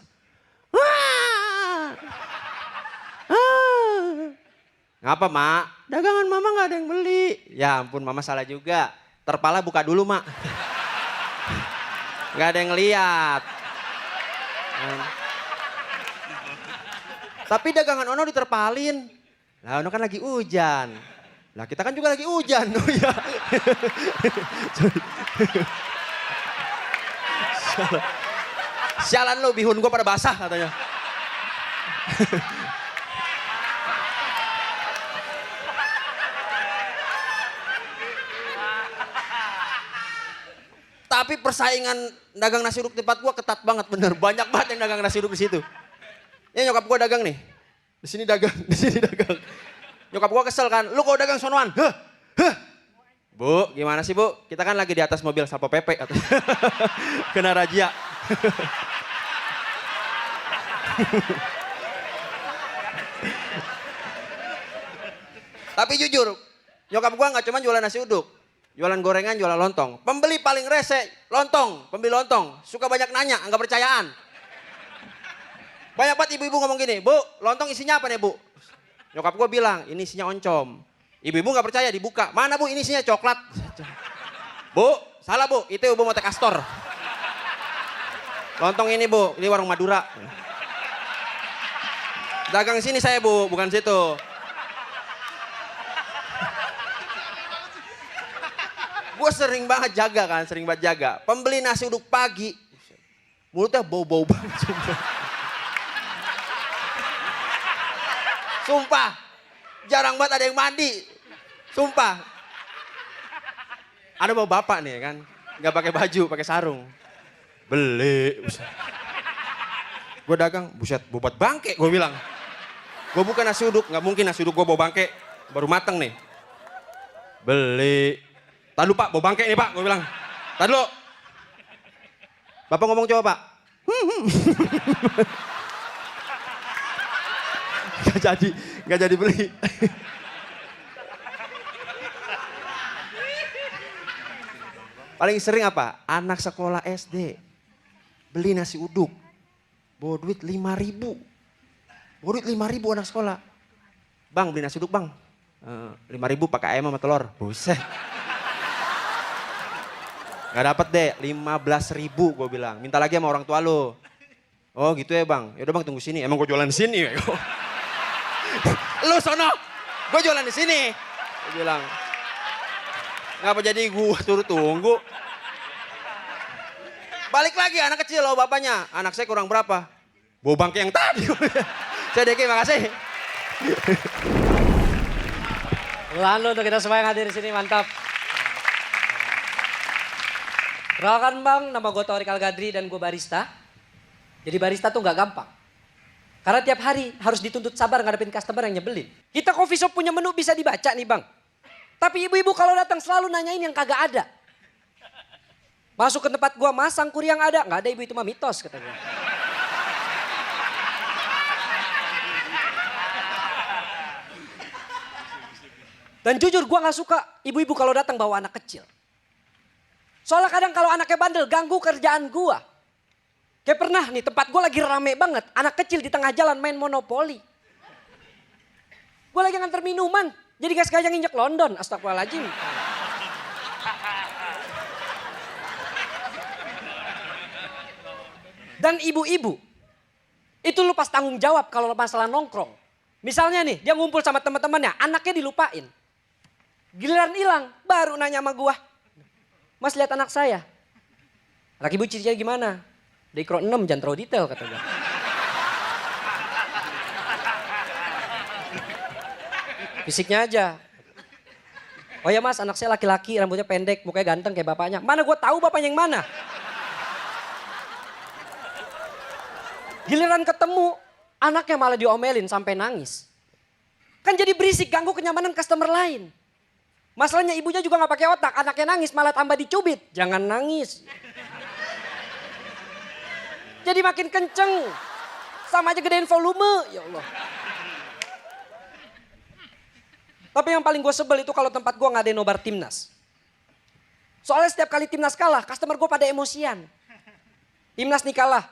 Ngapa mak? Dagangan mama nggak ada yang beli. Ya ampun mama salah juga. Terpala buka dulu mak. Nggak ada yang lihat. Tapi dagangan Ono diterpalin. Lah Ono kan lagi hujan. Lah kita kan juga lagi hujan. Oh ya. Sialan lu bihun gua pada basah katanya. Tapi persaingan dagang nasi uduk di tempat gua ketat banget bener. Banyak banget yang dagang nasi uduk di situ. Ya nyokap gua dagang nih. Di sini dagang, di sini dagang. Nyokap gua kesel kan, lu kok dagang sonoan? Bu, gimana sih bu? Kita kan lagi di atas mobil Satpol PP. Kena razia. Tapi jujur, nyokap gua nggak cuma jualan nasi uduk. Jualan gorengan, jualan lontong. Pembeli paling rese, lontong. Pembeli lontong. Suka banyak nanya, nggak percayaan. Banyak banget ibu-ibu ngomong gini, Bu, lontong isinya apa nih bu? Nyokap gua bilang, ini isinya oncom. Ibu-ibu nggak percaya, dibuka. Mana bu, ini isinya coklat. Bu, salah bu, itu ibu mau tek Astor. Lontong ini bu, ini warung Madura. Dagang sini saya bu, bukan situ. Gue sering banget jaga kan, sering banget jaga. Pembeli nasi uduk pagi, mulutnya bau-bau banget. Sumpah, jarang banget ada yang mandi. Sumpah. Ada bawa bapak nih kan, nggak pakai baju, pakai sarung. Beli. Gue dagang, buset, bobat bangke gue bilang. Gue buka nasi uduk, nggak mungkin nasi uduk gue bawa bangke, baru mateng nih. Beli. Tadi pak, bawa bangke nih pak, gue bilang. Tadi lo. Bapak ngomong coba pak. Gak jadi beli. Paling sering apa? Anak sekolah SD. Beli nasi uduk. Bawa duit 5.000. Bawa duit 5.000 anak sekolah. Bang beli nasi uduk bang. 5.000 pakai ayam sama telur. Buset. Gak dapet deh, 15.000 gue bilang. Minta lagi sama orang tua lo. Oh gitu ya bang, yaudah bang tunggu sini. Emang gue jualan di sini. Lu sono, gue jualan di sini. Gue bilang, ngapa jadi gue turut tunggu? Balik lagi anak kecil loh bapaknya. Anak saya kurang berapa? Bawa bangke yang tadi. Saya Deki, makasih. Lalu untuk kita semua yang hadir di sini, mantap. Kenalkan bang, nama gue Torik Al-Gadri dan gue barista. Jadi barista tuh gak gampang. Karena tiap hari harus dituntut sabar ngadepin customer yang nyebelin. Kita coffee shop punya menu bisa dibaca nih bang. Tapi ibu-ibu kalau datang selalu nanyain yang kagak ada. Masuk ke tempat gue, mas sangkur yang ada. Gak ada ibu, itu mah mitos kata gue. Dan jujur gue gak suka ibu-ibu kalau datang bawa anak kecil. Soalnya kadang kalau anaknya bandel ganggu kerjaan gue. Kayak pernah nih tempat gue lagi rame banget. Anak kecil di tengah jalan main monopoli. Gue lagi nganter minuman. Jadi gak sengaja nginjek London. Astagfirullahaladzim. Dan ibu-ibu. Itu lu pas tanggung jawab kalau masalah nongkrong. Misalnya nih dia ngumpul sama teman-temannya. Anaknya dilupain. Giliran hilang baru nanya sama gue. Mas lihat anak saya. Anak ibu cirinya gimana? Dari kro 6 jangan terlalu detail kata gue. Fisiknya aja. Oh ya mas anak saya laki-laki rambutnya pendek mukanya ganteng kayak bapaknya. Mana gue tahu bapaknya yang mana. Giliran ketemu anaknya malah diomelin sampai nangis. Kan jadi berisik ganggu kenyamanan customer lain. Masalahnya ibunya juga gak pakai otak, anaknya nangis malah tambah dicubit. Jangan nangis. Jadi makin kenceng. Sama aja gedein volume, ya Allah. Tapi yang paling gue sebel itu kalau tempat gue ngadain nobar timnas. Soalnya setiap kali timnas kalah, customer gue pada emosian. Timnas nih kalah,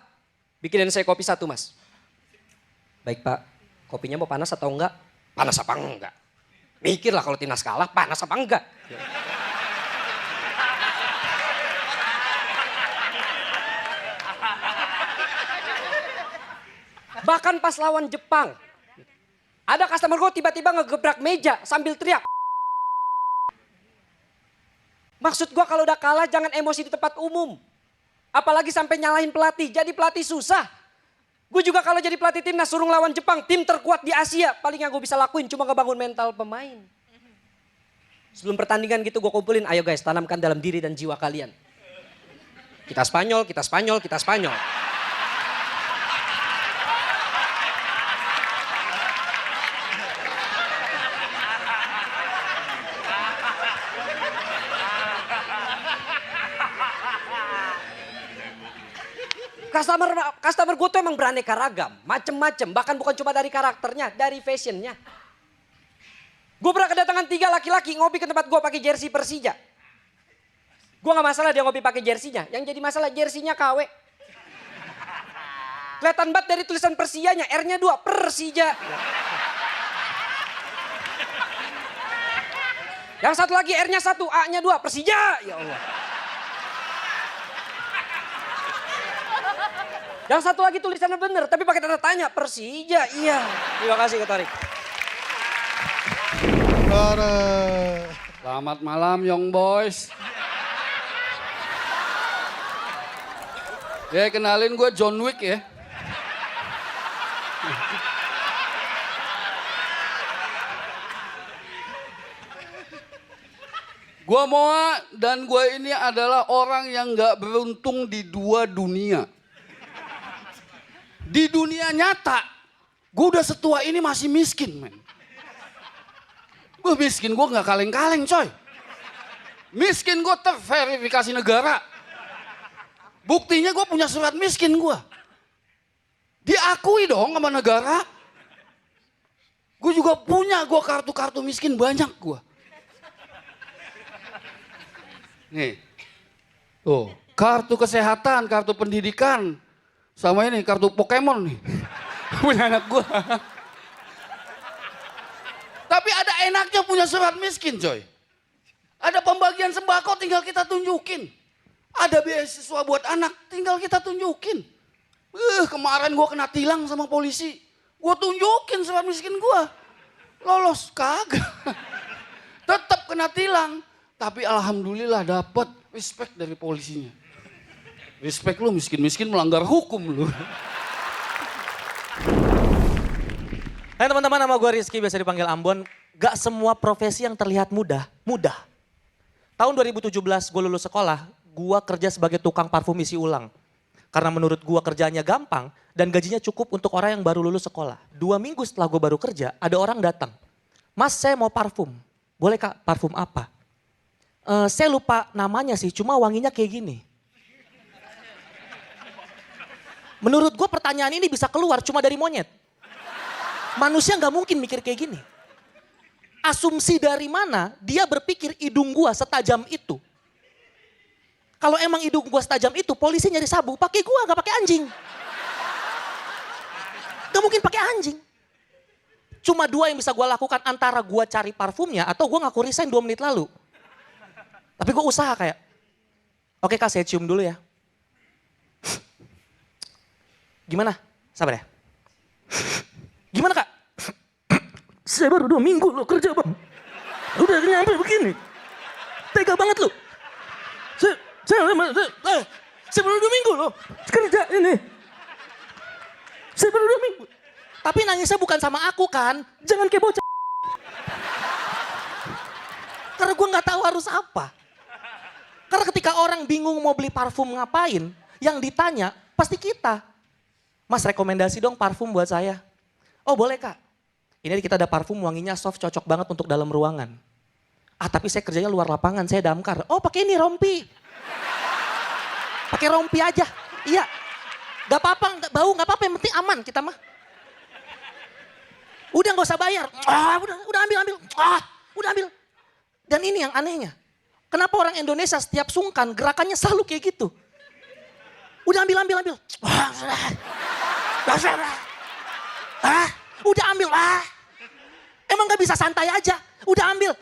bikinin saya kopi 1 mas. Baik pak, kopinya mau panas atau enggak? Panas apa enggak? Mikir lah kalau timnas kalah, panas apa enggak? Bahkan pas lawan Jepang, ada customer gue tiba-tiba ngegebrak meja sambil teriak. Maksud gue kalau udah kalah jangan emosi di tempat umum. Apalagi sampai nyalahin pelatih, jadi pelatih susah. Gue juga kalau jadi pelatih timnas suruh lawan Jepang, tim terkuat di Asia. Paling yang gue bisa lakuin cuma ngebangun mental pemain. Sebelum pertandingan gitu gue kumpulin, ayo guys tanamkan dalam diri dan jiwa kalian. Kita Spanyol, kita Spanyol, kita Spanyol. Customer gue tuh emang beraneka ragam, macem-macem. Bahkan bukan cuma dari karakternya, dari fashionnya. Gue pernah kedatangan 3 laki-laki ngopi ke tempat gue pakai jersey Persija. Gue gak masalah dia ngopi pakai jersinya, yang jadi masalah jersinya KW. Kelihatan banget dari tulisan Persijanya, R-nya 2, Persija. Yang satu lagi R-nya 1, A-nya 2, Persija. Ya Allah. Yang satu lagi tulisannya bener, tapi pakai tanda tanya, Persija. Iya. Terima kasih Kak Tarik. Selamat malam Young Boys. Ya kenalin gue John Wick ya. Gua Moa dan gue ini adalah orang yang gak beruntung di 2 dunia. Di dunia nyata, gue udah setua ini masih miskin men. Gue miskin, gue gak kaleng-kaleng coy. Miskin gue terverifikasi negara. Buktinya gue punya surat miskin gue. Diakui dong sama negara. Gue juga punya kartu-kartu miskin banyak gue. Nih, tuh kartu kesehatan, kartu pendidikan, sama ini kartu Pokemon nih. Punya anak gue. Tapi ada enaknya punya surat miskin coy. Ada pembagian sembako tinggal kita tunjukin. Ada beasiswa buat anak tinggal kita tunjukin. Kemarin gue kena tilang sama polisi. Gue tunjukin surat miskin gue. Lolos kagak. Tetap kena tilang. Tapi alhamdulillah dapat respect dari polisinya. Respect lu miskin-miskin melanggar hukum lu. Hai teman-teman, nama gue Rizky, biasa dipanggil Ambon. Gak semua profesi yang terlihat mudah. Tahun 2017 gue lulus sekolah, gue kerja sebagai tukang parfum isi ulang. Karena menurut gue kerjanya gampang dan gajinya cukup untuk orang yang baru lulus sekolah. 2 minggu setelah gue baru kerja, ada orang datang. Mas, saya mau parfum. Boleh Kak, parfum apa? Saya lupa namanya sih, cuma wanginya kayak gini. Menurut gue pertanyaan ini bisa keluar cuma dari monyet. Manusia nggak mungkin mikir kayak gini. Asumsi dari mana dia berpikir hidung gue setajam itu? Kalau emang hidung gue setajam itu, polisi nyari sabu, pakai gue nggak pakai anjing. Gak mungkin pakai anjing. Cuma 2 yang bisa gue lakukan, antara gue cari parfumnya atau gue ngaku resign 2 menit lalu. Tapi gue usaha kayak, oke Kak, saya cium dulu ya. Gimana? Sabar ya. Gimana Kak? Saya baru 2 minggu lo kerja bang. Udah nyampe begini. Tega banget lo. Saya baru 2 minggu lo kerja ini. Saya baru 2 minggu. Tapi nangisnya bukan sama aku kan. Jangan kayak bocah. Karena gue gak tahu harus apa. Karena ketika orang bingung mau beli parfum ngapain, yang ditanya pasti kita. Mas, rekomendasi dong parfum buat saya. Oh boleh Kak. Ini kita ada parfum wanginya soft, cocok banget untuk dalam ruangan. Ah tapi saya kerjanya luar lapangan, saya damkar. Oh pakai ini rompi. Pakai rompi aja. Iya. Gak apa-apa, bau gak apa-apa, yang penting aman kita mah. Udah gak usah bayar. Udah ambil. Udah ambil. Dan ini yang anehnya. Kenapa orang Indonesia setiap sungkan gerakannya selalu kayak gitu. Udah ambil. Udah ambil. Emang gak bisa santai aja. Udah ambil.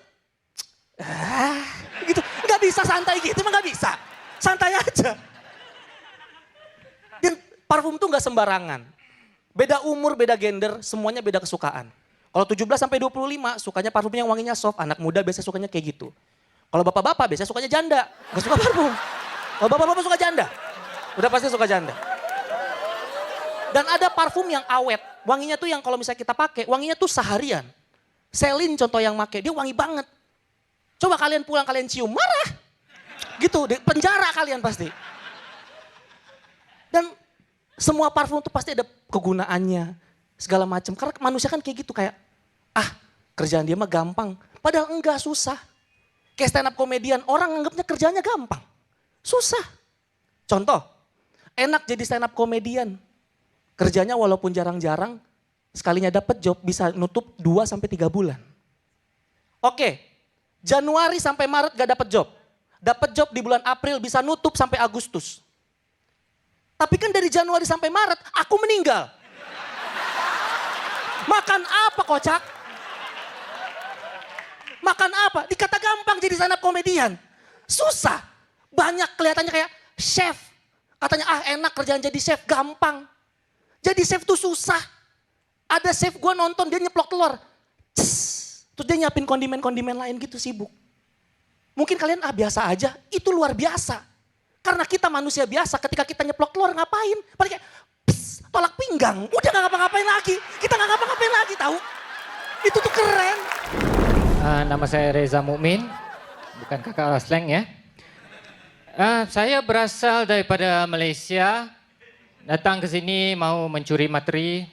Gitu. Gak bisa santai gitu, emang gak bisa. Santai aja. Dan parfum tuh gak sembarangan. Beda umur, beda gender, semuanya beda kesukaan. Kalau 17 sampai 25 sukanya parfum yang wanginya soft, anak muda biasanya sukanya kayak gitu. Kalau bapak-bapak biasanya sukanya janda, gak suka parfum. Kalau bapak-bapak suka janda, udah pasti suka janda. Dan ada parfum yang awet, wanginya tuh yang kalau misalnya kita pakai, wanginya tuh seharian. Celine contoh yang make, dia wangi banget. Coba kalian pulang kalian cium, marah. Gitu, di penjara kalian pasti. Dan semua parfum tuh pasti ada kegunaannya, segala macam. Karena manusia kan kayak gitu, kayak kerjaan dia mah gampang. Padahal enggak, susah. Kayak stand up komedian, orang anggapnya kerjanya gampang. Susah. Contoh, Enak jadi stand up komedian. Kerjanya walaupun jarang-jarang, sekalinya dapat job bisa nutup 2-3 bulan. Oke, Januari sampai Maret gak dapat job. Dapat job di bulan April bisa nutup sampai Agustus. Tapi kan dari Januari sampai Maret aku meninggal. Makan apa kocak? Makan apa? Dikata gampang jadi stand up komedian. Susah. Banyak kelihatannya kayak chef. Katanya enak kerjaan jadi chef, gampang. Jadi chef tuh susah. Ada chef gue nonton dia nyeplok telur. Terus dia nyiapin kondimen-kondimen lain gitu sibuk. Mungkin kalian biasa aja, itu luar biasa. Karena kita manusia biasa ketika kita nyeplok telur ngapain? Paling kayak tolak pinggang, udah gak ngapa-ngapain lagi. Kita gak ngapa-ngapain lagi tahu. Itu tuh keren. Nama saya Reza Mukmin, bukan kakak Asleng ya. Saya berasal daripada Malaysia, datang ke sini mau mencuri materi.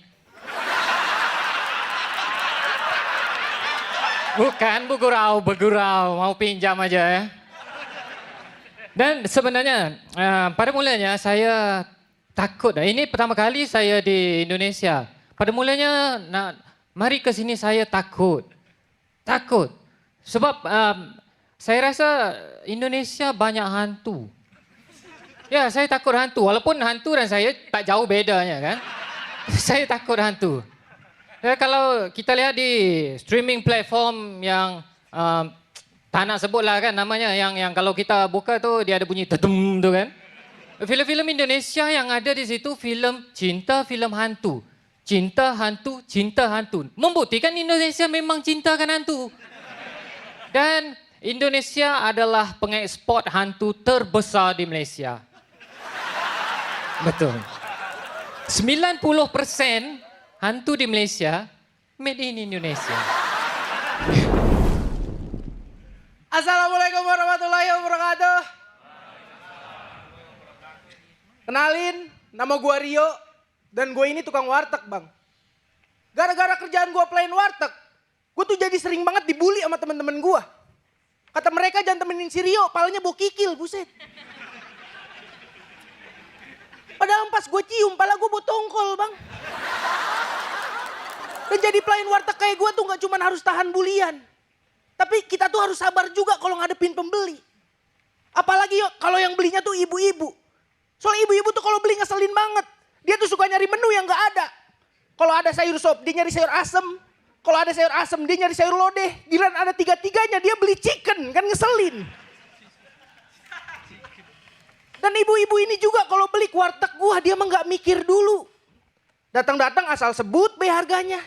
Bukan bergurau, mau pinjam aja ya. Dan sebenarnya pada mulanya saya takut. Ini pertama kali saya di Indonesia. Pada mulanya mari ke sini saya takut. Sebab saya rasa Indonesia banyak hantu. Ya, saya takut hantu. Walaupun hantu dan saya tak jauh bedanya kan. Saya takut hantu. Ya, kalau kita lihat di streaming platform yang tak nak sebut lah kan namanya. Yang kalau kita buka tu dia ada bunyi tetem tu kan. Filem-filem Indonesia yang ada di situ filem cinta, filem hantu. Cinta, hantu. Membuktikan Indonesia memang cintakan hantu. Dan Indonesia adalah pengekspor hantu terbesar di Malaysia. Betul. 90% hantu di Malaysia made in Indonesia. Assalamualaikum warahmatullahi wabarakatuh. Kenalin, nama gue Rio dan gue ini tukang warteg bang. Gara-gara kerjaan gue pelayan warteg, gue tuh jadi sering banget dibully sama temen-temen gue. Kata mereka jangan temenin si Rio, palanya bau kikil, buset. Padahal pas gue cium, pala gue bau tongkol bang. Dan jadi pelayan warteg kayak gue tuh gak cuma harus tahan bulian. Tapi kita tuh harus sabar juga kalau ngadepin pembeli. Apalagi kalau yang belinya tuh ibu-ibu. Soalnya ibu-ibu tuh kalau beli ngeselin banget. Dia tuh suka nyari menu yang gak ada. Kalau ada sayur sop, dia nyari sayur asem. Kalau ada sayur asem, dia nyari sayur lodeh. Giliran ada tiga-tiganya, dia beli chicken. Kan ngeselin. Dan ibu-ibu ini juga kalau beli ke warteg gua, dia mah gak mikir dulu. Datang-datang asal sebut be harganya.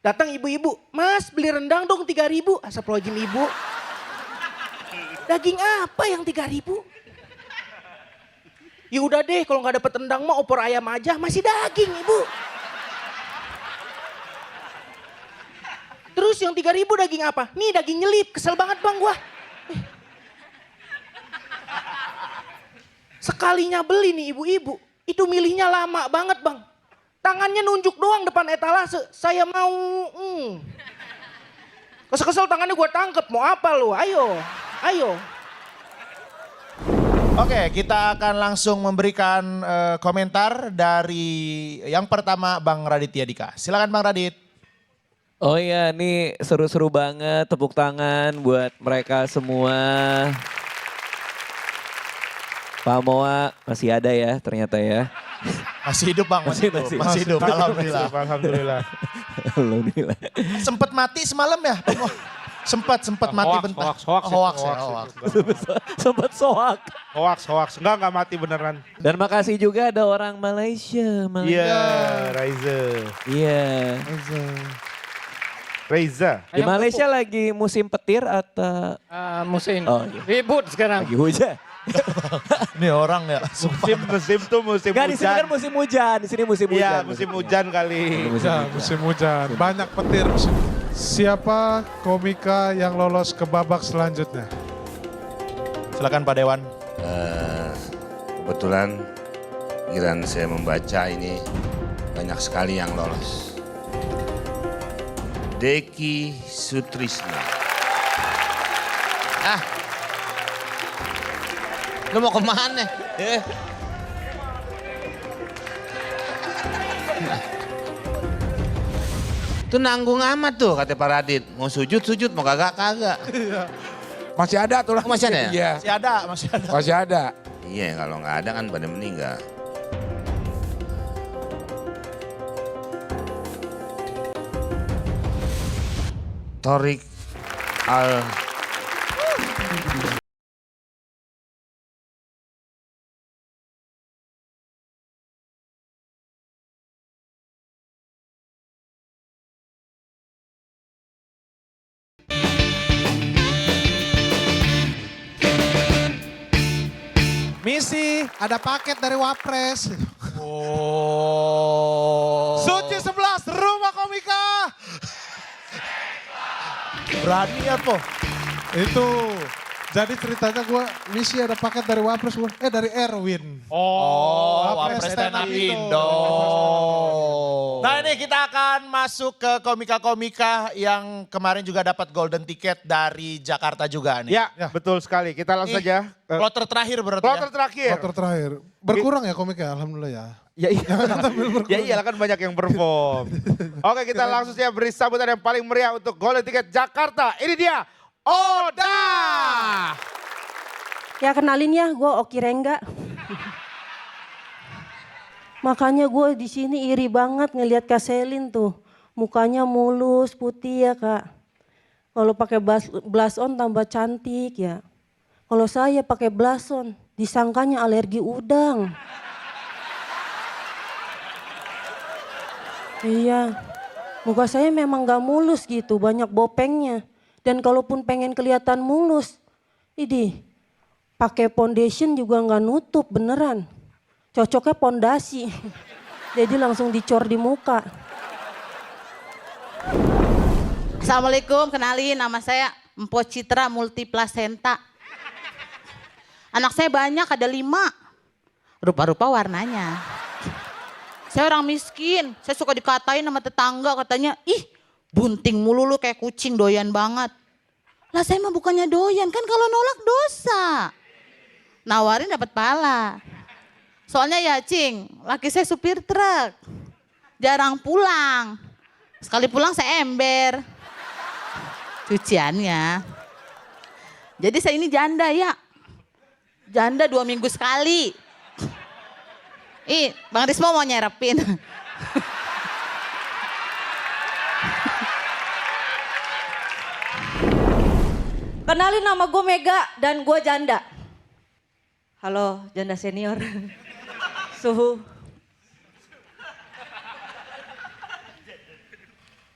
Datang ibu-ibu, mas beli rendang dong 3.000. Astagfirullahaladzim ibu. Daging apa yang 3.000? Ya udah deh kalau gak dapet rendang mah opor ayam aja, masih daging ibu. Terus yang 3.000 daging apa? Nih daging nyelip, kesel banget bang gua. Sekalinya beli nih ibu-ibu, itu milihnya lama banget bang. Tangannya nunjuk doang depan etalase, saya mau. Kesel-kesel tangannya gue tangkep, mau apa lu? Ayo. Oke, kita akan langsung memberikan komentar dari yang pertama Bang Raditya Dika. Silakan Bang Radit. Oh iya, nih seru-seru banget, tepuk tangan buat mereka semua. Pak Moa masih ada ya ternyata ya. Masih hidup Bang, masih hidup. Alhamdulillah. Alhamdulillah. Sempet mati semalam ya? Sempat mati bentar. Hoax. Sempat soak. Hoax. Enggak mati beneran. Dan makasih juga ada orang Malaysia. Iya, Raiza. Iya. Raiza. Di Malaysia lagi musim petir atau? Musim ribut sekarang. Lagi hujan. Ini orang ya. Musim tuh musim Nggak, hujan. di sini kan musim hujan. Di sini musim hujan. Iya, musim hujan kali. Musim hujan. Banyak petir. Siapa komika yang lolos ke babak selanjutnya? Silakan Pak Dewan. Kebetulan giliran saya membaca ini banyak sekali yang lolos. Deki Sutrisna. Lu mau kemana? Itu nanggung amat tuh kata Pak Radit. Mau sujud, mau kagak. Masih ada tuh lah. Masih ada ya? Iya. Masih ada. Masih ada. Iya, kalau nggak ada kan pada meninggal. Torik Al Misi, ada paket dari Wapres. Oh. Suci 11, Rumah Komika. Berani ya po. Itu. Jadi ceritanya gue, Misi ada paket dari Wapres, dari Erwin. Oh, Wapres Wapres Stand Up Stand Up Indo. Indo. Nah ini kita akan masuk ke komika-komika yang kemarin juga dapat golden ticket dari Jakarta juga nih. Ya, betul sekali. Kita langsung Ih, aja. Kloter terakhir berarti Kloter ya? terakhir. Kloter terakhir. Berkurang ya komiknya, alhamdulillah ya. Ya iyalah kan banyak yang perform. Oke, kita langsung saja beri sambutan yang paling meriah untuk golden ticket Jakarta. Ini dia, Oda. Ya kenalin ya, gue Oki Rengga. Makanya gue di sini iri banget ngelihat Kak Selin tuh. Mukanya mulus, putih ya Kak. Kalau pakai blush on tambah cantik ya. Kalau saya pakai blush on, disangkanya alergi udang. Iya, muka saya memang gak mulus gitu, banyak bopengnya. Dan kalaupun pengen kelihatan mulus, ini pakai foundation juga gak nutup beneran. Cocoknya pondasi, jadi langsung dicor di muka. Assalamualaikum, kenalin nama saya Empo Citra Multiplasenta. Anak saya banyak, ada 5. Rupa-rupa warnanya. Saya orang miskin, saya suka dikatain sama tetangga katanya, ih bunting mulu lu kayak kucing doyan banget. Lah saya mah bukannya doyan, kan kalau nolak dosa. Nawarin dapat pala. Soalnya ya Cing, laki saya supir truk. Jarang pulang. Sekali pulang saya ember. Cuciannya. Jadi saya ini janda ya. Janda 2 minggu sekali. Ih, Bang Rismo mau nyerepin. Kenalin nama gue Mega dan gue janda. Halo, janda senior. Suhu.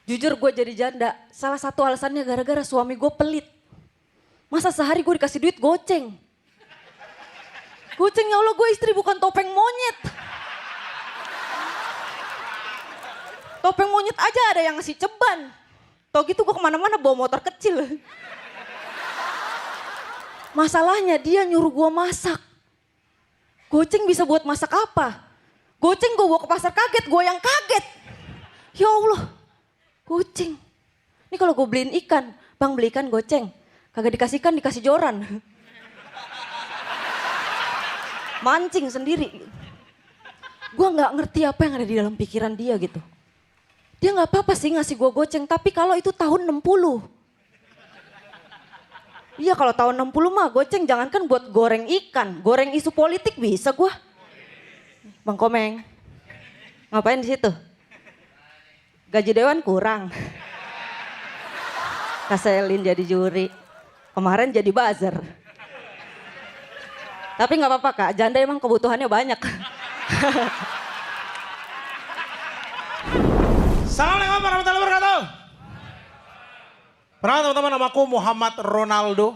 Jujur gue jadi janda, salah satu alasannya gara-gara suami gue pelit. Masa sehari gue dikasih duit goceng. Goceng ya Allah, gue istri bukan topeng monyet. Topeng monyet aja ada yang ngasih ceban. Tau gitu gue kemana-mana bawa motor kecil. Masalahnya dia nyuruh gue masak. Goceng bisa buat masak apa? Goceng gue bawa ke pasar kaget, gue yang kaget. Ya Allah, goceng. Ini kalau gue beliin ikan, bang beli ikan goceng. Kagak dikasih ikan, dikasih joran. Mancing sendiri. Gue gak ngerti apa yang ada di dalam pikiran dia gitu. Dia gak apa-apa sih ngasih gue goceng, tapi kalau itu tahun 60. Iya kalau tahun 60 mah goceng jangankan buat goreng ikan, goreng isu politik bisa gue. Bang Komeng, ngapain di situ? Gaji dewan kurang. Kak Selin jadi juri, kemarin jadi buzzer. Tapi nggak apa-apa Kak, janda emang kebutuhannya banyak. Assalamualaikum warahmatullahi wabarakatuh. Perkenalkan teman-teman, namaku Muhammad Ronaldo.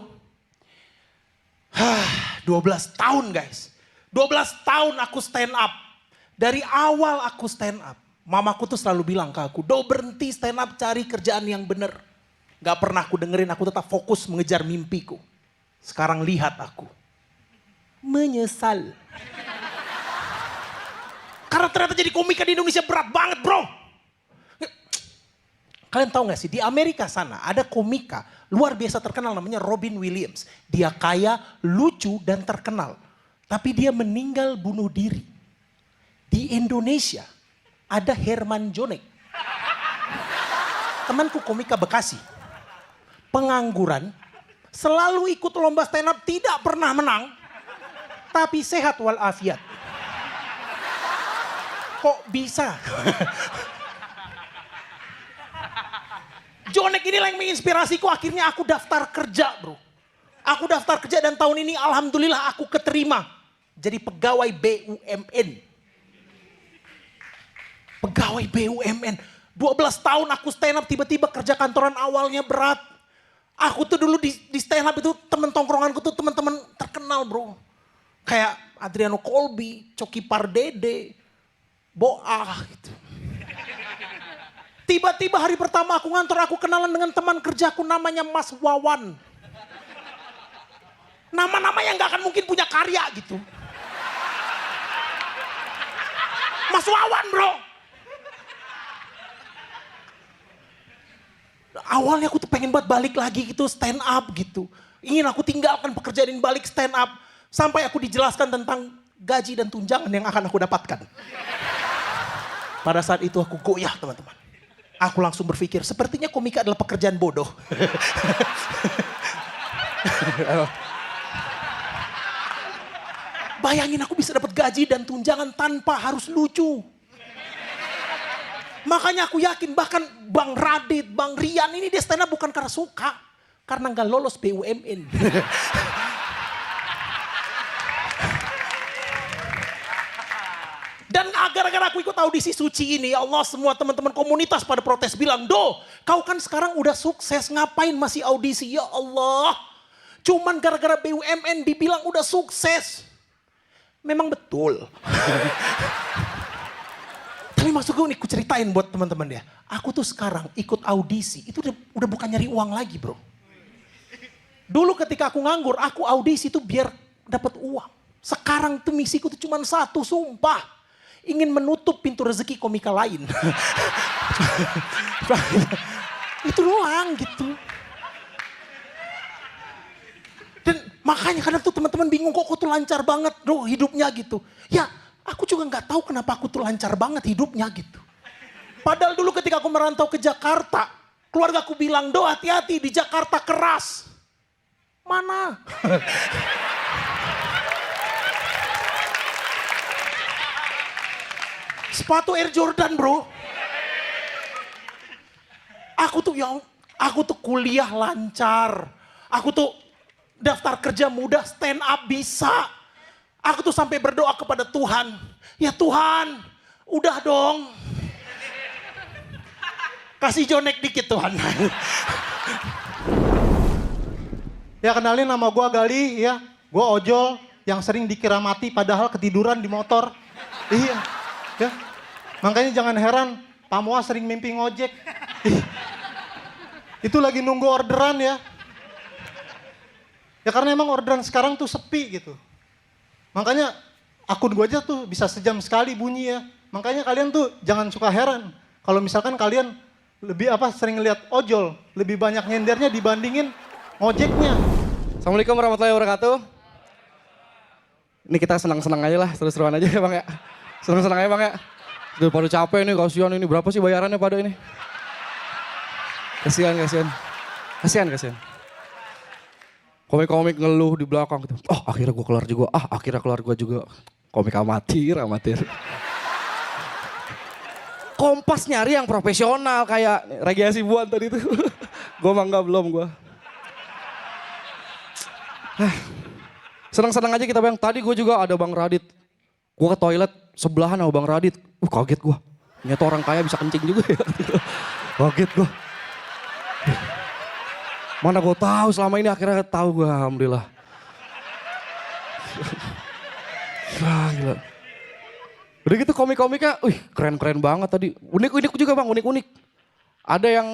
12 tahun guys. 12 tahun aku stand up. Dari awal aku stand up. Mamaku tuh selalu bilang ke aku, "Do berhenti stand up, cari kerjaan yang bener." Gak pernah aku dengerin, aku tetap fokus mengejar mimpiku. Sekarang lihat aku. Menyesal. Karena ternyata jadi komika di Indonesia berat banget bro. Kalian tahu gak sih di Amerika sana ada komika luar biasa terkenal namanya Robin Williams. Dia kaya, lucu dan terkenal. Tapi dia meninggal bunuh diri. Di Indonesia ada Herman Jonek. Temanku komika Bekasi. Pengangguran, selalu ikut lomba stand up, tidak pernah menang. Tapi sehat walafiat. Kok bisa? Jonek ini yang menginspirasiku, akhirnya aku daftar kerja bro. Aku daftar kerja dan tahun ini alhamdulillah aku keterima. Jadi pegawai BUMN. Pegawai BUMN. 12 tahun aku stand up, tiba-tiba kerja kantoran awalnya berat. Aku tuh dulu di stand up itu temen tongkronganku tuh teman-teman terkenal bro. Kayak Adriano Colby, Coki Pardede, Boah gitu. Tiba-tiba hari pertama aku ngantor, aku kenalan dengan teman kerjaku namanya Mas Wawan. Nama-nama yang gak akan mungkin punya karya gitu. Mas Wawan bro. Awalnya aku tuh pengen buat balik lagi gitu, stand up gitu. Ingin aku tinggalkan pekerjaan ini, balik stand up. Sampai aku dijelaskan tentang gaji dan tunjangan yang akan aku dapatkan. Pada saat itu aku goyah teman-teman. Aku langsung berpikir, sepertinya komika adalah pekerjaan bodoh. Bayangin aku bisa dapat gaji dan tunjangan tanpa harus lucu. Makanya aku yakin bahkan Bang Radit, Bang Rian ini dia stand up bukan karena suka. Karena nggak lolos BUMN. Dan gara-gara aku ikut audisi suci ini, ya Allah semua teman-teman komunitas pada protes bilang, "Do, kau kan sekarang udah sukses, ngapain masih audisi?" Ya Allah, cuman gara-gara BUMN dibilang udah sukses. Memang betul. Tapi maksud gue nih, aku ceritain buat teman-teman ya. Aku tuh sekarang ikut audisi, itu udah bukan nyari uang lagi bro. Dulu ketika aku nganggur, aku audisi tuh biar dapat uang. Sekarang tuh misiku tuh cuma satu, sumpah. Ingin menutup pintu rezeki komika lain. Itu doang gitu. Dan makanya kadang tuh teman-teman bingung kok aku tuh lancar banget bro hidupnya gitu. Ya aku juga gak tahu kenapa aku tuh lancar banget hidupnya gitu. Padahal dulu ketika aku merantau ke Jakarta, keluarga aku bilang, "Do hati-hati di Jakarta keras." Mana? Sepatu Air Jordan bro. Aku tuh kuliah lancar. Aku tuh daftar kerja mudah, stand up bisa. Aku tuh sampai berdoa kepada Tuhan. Ya Tuhan, udah dong. Kasih Jonek dikit Tuhan. Ya kenalin nama gue Gali ya. Gue ojol yang sering dikira mati padahal ketiduran di motor. Iya. Ya. Makanya jangan heran Pak Moa sering mimpi ngojek. Itu lagi nunggu orderan ya. Ya karena emang orderan sekarang tuh sepi gitu. Makanya akun gue aja tuh bisa sejam sekali bunyi ya. Makanya kalian tuh jangan suka heran. Kalau misalkan kalian lebih sering lihat ojol. Lebih banyak nyendernya dibandingin ngojeknya. Assalamualaikum warahmatullahi wabarakatuh. Ini kita senang-senang aja lah, seru-seruan aja ya bang ya. Senang-senang aja bang ya. Udah pada capek nih, kasihan ini. Berapa sih bayarannya pada ini? Kasihan. Komik-komik ngeluh di belakang gitu. Oh akhirnya gue keluar juga, akhirnya keluar gue juga. Komik amatir. Kompas nyari yang profesional kayak Regi Hasibuan tadi tuh. Gue mangga belum gue. Senang-senang aja kita bang. Tadi gue juga ada Bang Radit. Gue ke toilet sebelahan sama Bang Radit. Kaget gue. Ternyata orang kaya bisa kencing juga ya. Kaget gue. Mana gue tahu selama ini akhirnya tahu gue, alhamdulillah. Gila. Udah gitu komik-komiknya, keren-keren banget tadi. Unik-unik juga bang, unik-unik. Ada yang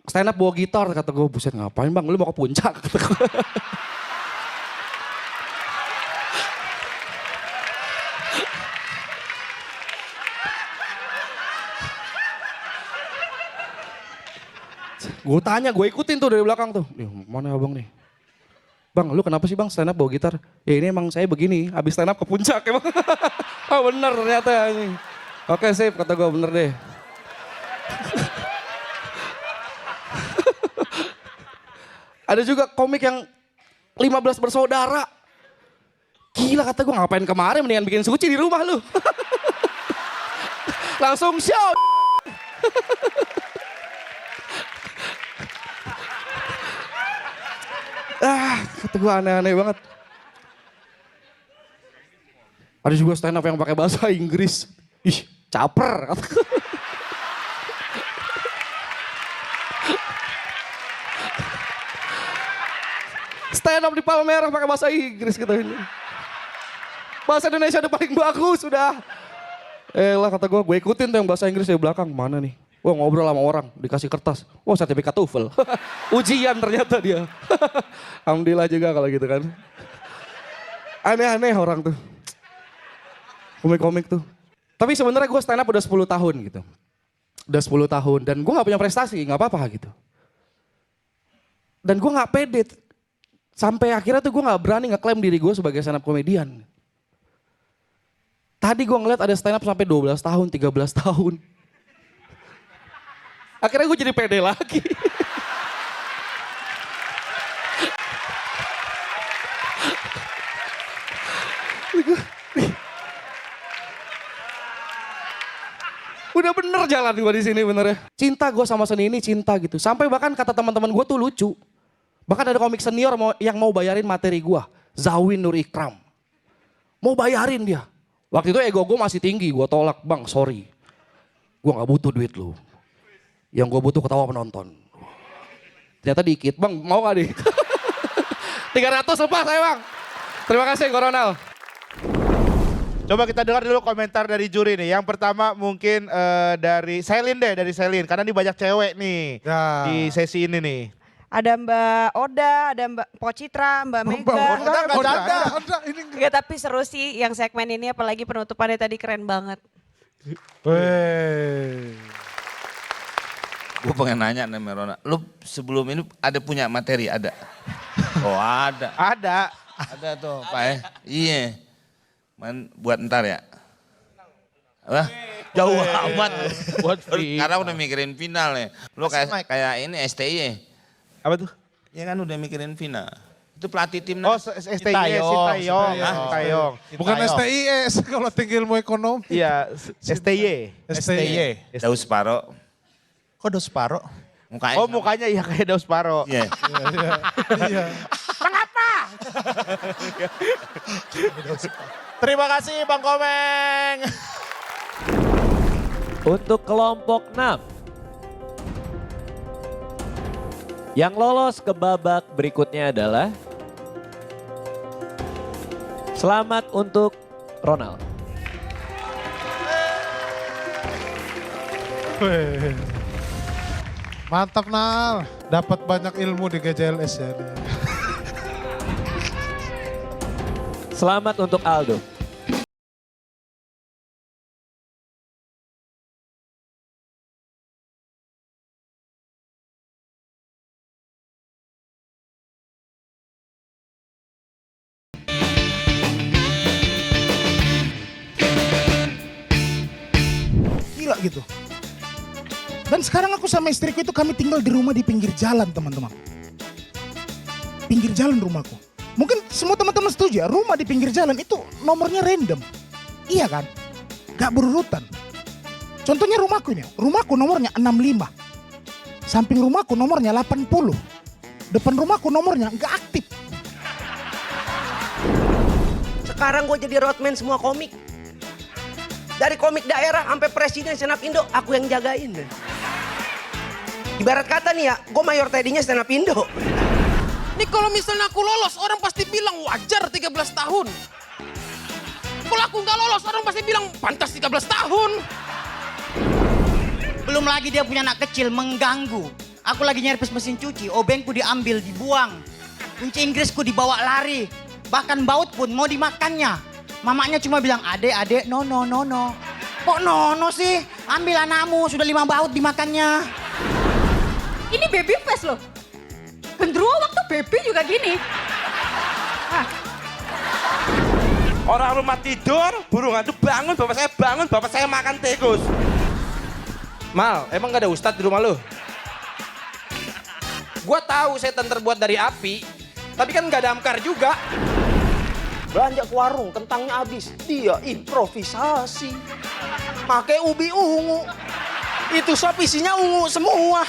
stand up bawa gitar, kata gue, buset ngapain bang, lu mau ke puncak? Kata gue. Gue tanya, gue ikutin tuh dari belakang tuh. Mana abang nih? Bang, lu kenapa sih bang stand up bawa gitar? Ya ini emang saya begini, habis stand up ke puncak emang. Oh bener ternyata ini. Oke sip, kata gue bener deh. Ada juga komik yang 15 bersaudara. Gila kata gue, ngapain kemarin mendingan bikin suci di rumah lu. Langsung show. Kata gue aneh-aneh banget. Ada juga stand up yang pakai bahasa Inggris. Ih, caper. Stand up di Palmerah pakai bahasa Inggris kata ini. Bahasa Indonesia udah paling bagus sudah. Lah kata gue ikutin tuh yang bahasa Inggris di belakang. Mana nih? Wah ngobrol sama orang, dikasih kertas. Wah sertifikat TOEFL. Ujian ternyata dia. Alhamdulillah juga kalau gitu kan. Aneh-aneh orang tuh. Komik-komik tuh. Tapi sebenarnya gue stand up udah 10 tahun gitu. Udah 10 tahun dan gue gak punya prestasi, gak apa-apa gitu. Dan gue gak pede. Sampai akhirnya tuh gue gak berani ngeklaim diri gue sebagai stand up komedian. Tadi gue ngeliat ada stand up sampai 12 tahun, 13 tahun. Akhirnya gue jadi pede lagi. Udah bener jalan gue di sini bener ya. Cinta gue sama seni ini cinta gitu. Sampai bahkan kata teman-teman gue tuh lucu. Bahkan ada komik senior yang mau bayarin materi gue. Zawin Nur Ikram. Mau bayarin dia. Waktu itu ego gue masih tinggi. Gue tolak, bang sorry. Gue gak butuh duit lu. Yang gue butuh ketawa penonton. Ternyata dikit. Bang mau gak nih? 300 lepas saya bang. Terima kasih Koronel. Coba kita dengar dulu komentar dari juri nih. Yang pertama mungkin dari Selin deh, dari Selin. Karena ini banyak cewek nih di sesi ini nih. Ada Mbak Oda, ada Mbak Pocitra, Mbak Mega. Enggak, tapi seru sih yang segmen ini apalagi penutupannya tadi keren banget. Gue pengen nanya nih Merona, lu sebelum ini ada punya materi? Ada? Oh ada. Ada. Ada tuh Pak ya? Iya. Buat ntar ya? Apa? Jauh amat. Buat free. Karena udah mikirin final ya. Lu kayak ini STI. Apa tuh? Ya kan udah mikirin final. Itu pelatih timnas. Oh STI, Sintayong. Bukan STIS kalau tinggi ilmu ekonomi. Iya, STY. Daus Paro. Kok Daus Paro? Mukanya. Oh mukanya ya kayak Daus Paro. Iya. Mengapa? Terima kasih Bang Komeng. Untuk kelompok 6. Yang lolos ke babak berikutnya adalah selamat untuk Ronald. Mantap Nal, dapat banyak ilmu di GJLS ya. Selamat untuk Aldo. Gila gitu. Dan sekarang aku sama istriku itu kami tinggal di rumah di pinggir jalan teman-teman. Pinggir jalan rumahku. Mungkin semua teman-teman setuju ya, rumah di pinggir jalan itu nomornya random. Iya kan? Gak berurutan. Contohnya rumahku ini, rumahku nomornya 65. Samping rumahku nomornya 80. Depan rumahku nomornya gak aktif. Sekarang gue jadi roadman semua komik. Dari komik daerah sampai presiden stand up Indo, aku yang jagain. Ibarat kata nih ya, gue mayor tadinya stand up Indo. Nih kalau misalnya aku lolos, orang pasti bilang wajar 13 tahun. Kalau aku nggak lolos, orang pasti bilang pantas 13 tahun. Belum lagi dia punya anak kecil mengganggu. Aku lagi nyerpes mesin cuci, obengku diambil, dibuang. Kunci Inggrisku dibawa lari. Bahkan baut pun mau dimakannya. Mamanya cuma bilang, adek, no. Kok no sih? Ambil anakmu, sudah 5 baut dimakannya. Ini baby face loh. Gendruwo waktu baby juga gini. Orang rumah tidur, burung hantu bangun, bapak saya makan tikus. Mal, emang gak ada ustadz di rumah lu? Gua tahu setan terbuat dari api, tapi kan gak damkar juga. Belanja ke warung, kentangnya habis. Dia improvisasi. Pakai ubi ungu. Itu sop isinya ungu semua.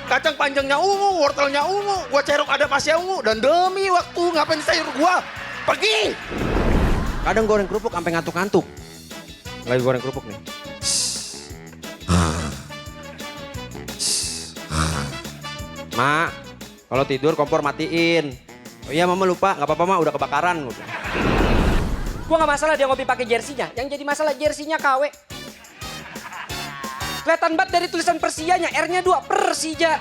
Kacang panjangnya ungu, wortelnya ungu. Gua ceruk ada pasnya ungu. Dan demi waktu ngapain sayur gua? Pergi! Kadang goreng kerupuk sampai ngantuk-ngantuk. Lagi goreng kerupuk nih. Mak, kalau tidur kompor matiin. Oh iya mama lupa, nggak apa-apa mak, udah kebakaran. Gua nggak masalah dia ngopi pakai jersinya. Yang jadi masalah jersinya KW. Kelihatan banget dari tulisan Persijanya, R-nya 2, Persija.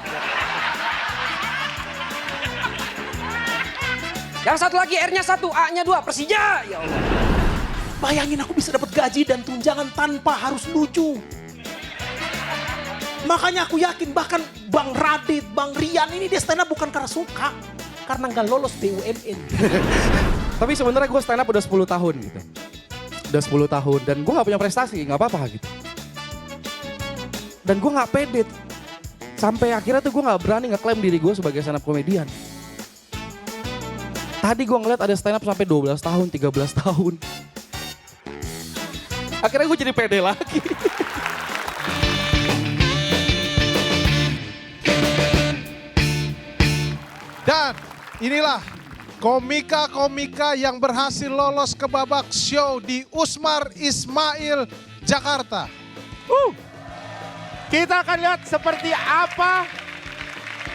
Yang satu lagi R-nya 1, A-nya 2, Persija. Ya Allah. Bayangin aku bisa dapat gaji dan tunjangan tanpa harus lucu. Makanya aku yakin bahkan Bang Radit, Bang Rian ini dia stand up bukan karena suka. Karena nggak lolos BUMN. Tapi sebenarnya gue stand up udah 10 tahun gitu. Udah 10 tahun dan gue gak punya prestasi, gak apa-apa gitu. Dan gue gak pede. Sampai akhirnya tuh gue gak berani ngeklaim diri gue sebagai stand up komedian. Tadi gue ngeliat ada stand up sampai 12 tahun, 13 tahun. Akhirnya gue jadi pede lagi. Dan inilah komika-komika yang berhasil lolos ke babak show di Usmar Ismail, Jakarta. Kita akan lihat seperti apa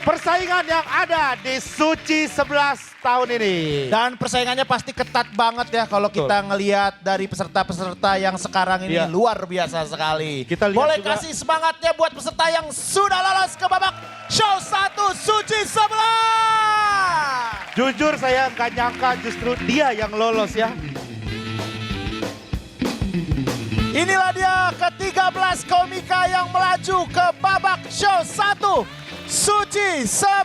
persaingan yang ada di Suci 11 tahun ini. Dan persaingannya pasti ketat banget ya kalau kita ngelihat dari peserta-peserta yang sekarang ini luar biasa sekali. Kita lihat boleh juga, kasih semangatnya buat peserta yang sudah lolos ke babak show 1 Suci 11. Jujur saya nggak nyangka justru dia yang lolos ya. Inilah dia ke-13 komika yang melaju ke babak show 1 Suci 11.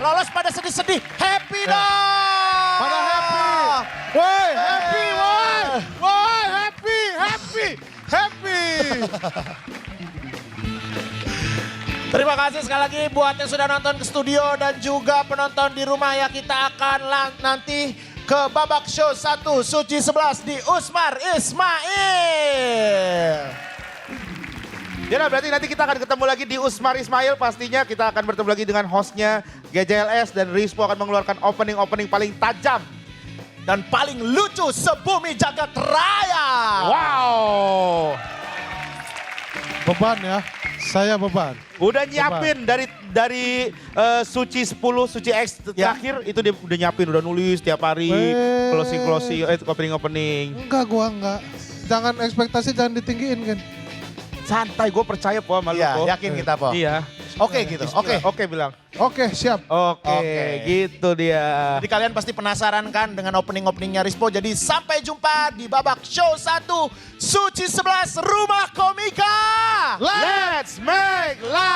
Lolos pada sedih-sedih. Happy dong. Pada happy. Woi, happy, woi. Woi, happy, happy, happy. Terima kasih sekali lagi buat yang sudah nonton ke studio dan juga penonton di rumah ya. Kita akan nanti ke babak show 1 Suci 11 di Usmar Ismail. Ya berarti nanti kita akan ketemu lagi di Usmar Ismail. Pastinya kita akan bertemu lagi dengan hostnya GJLS dan Rispo akan mengeluarkan opening-opening paling tajam. Dan paling lucu sebumi jagat raya. Wow. Beban ya, saya beban. Udah nyiapin dari Suci 10, Suci X terakhir itu dia udah nyiapin, udah nulis tiap hari. Closing, opening. Enggak, gua enggak. Jangan ekspektasi jangan ditinggiin kan. Santai, gue percaya po sama lu po. Yakin kita po. Iya. Oke gitu, Oke bilang. Oke, siap. Oke, gitu dia. Jadi kalian pasti penasaran kan dengan opening-openingnya Rispo. Jadi sampai jumpa di babak show 1 Suci 11 Rumah Komika. Let's make life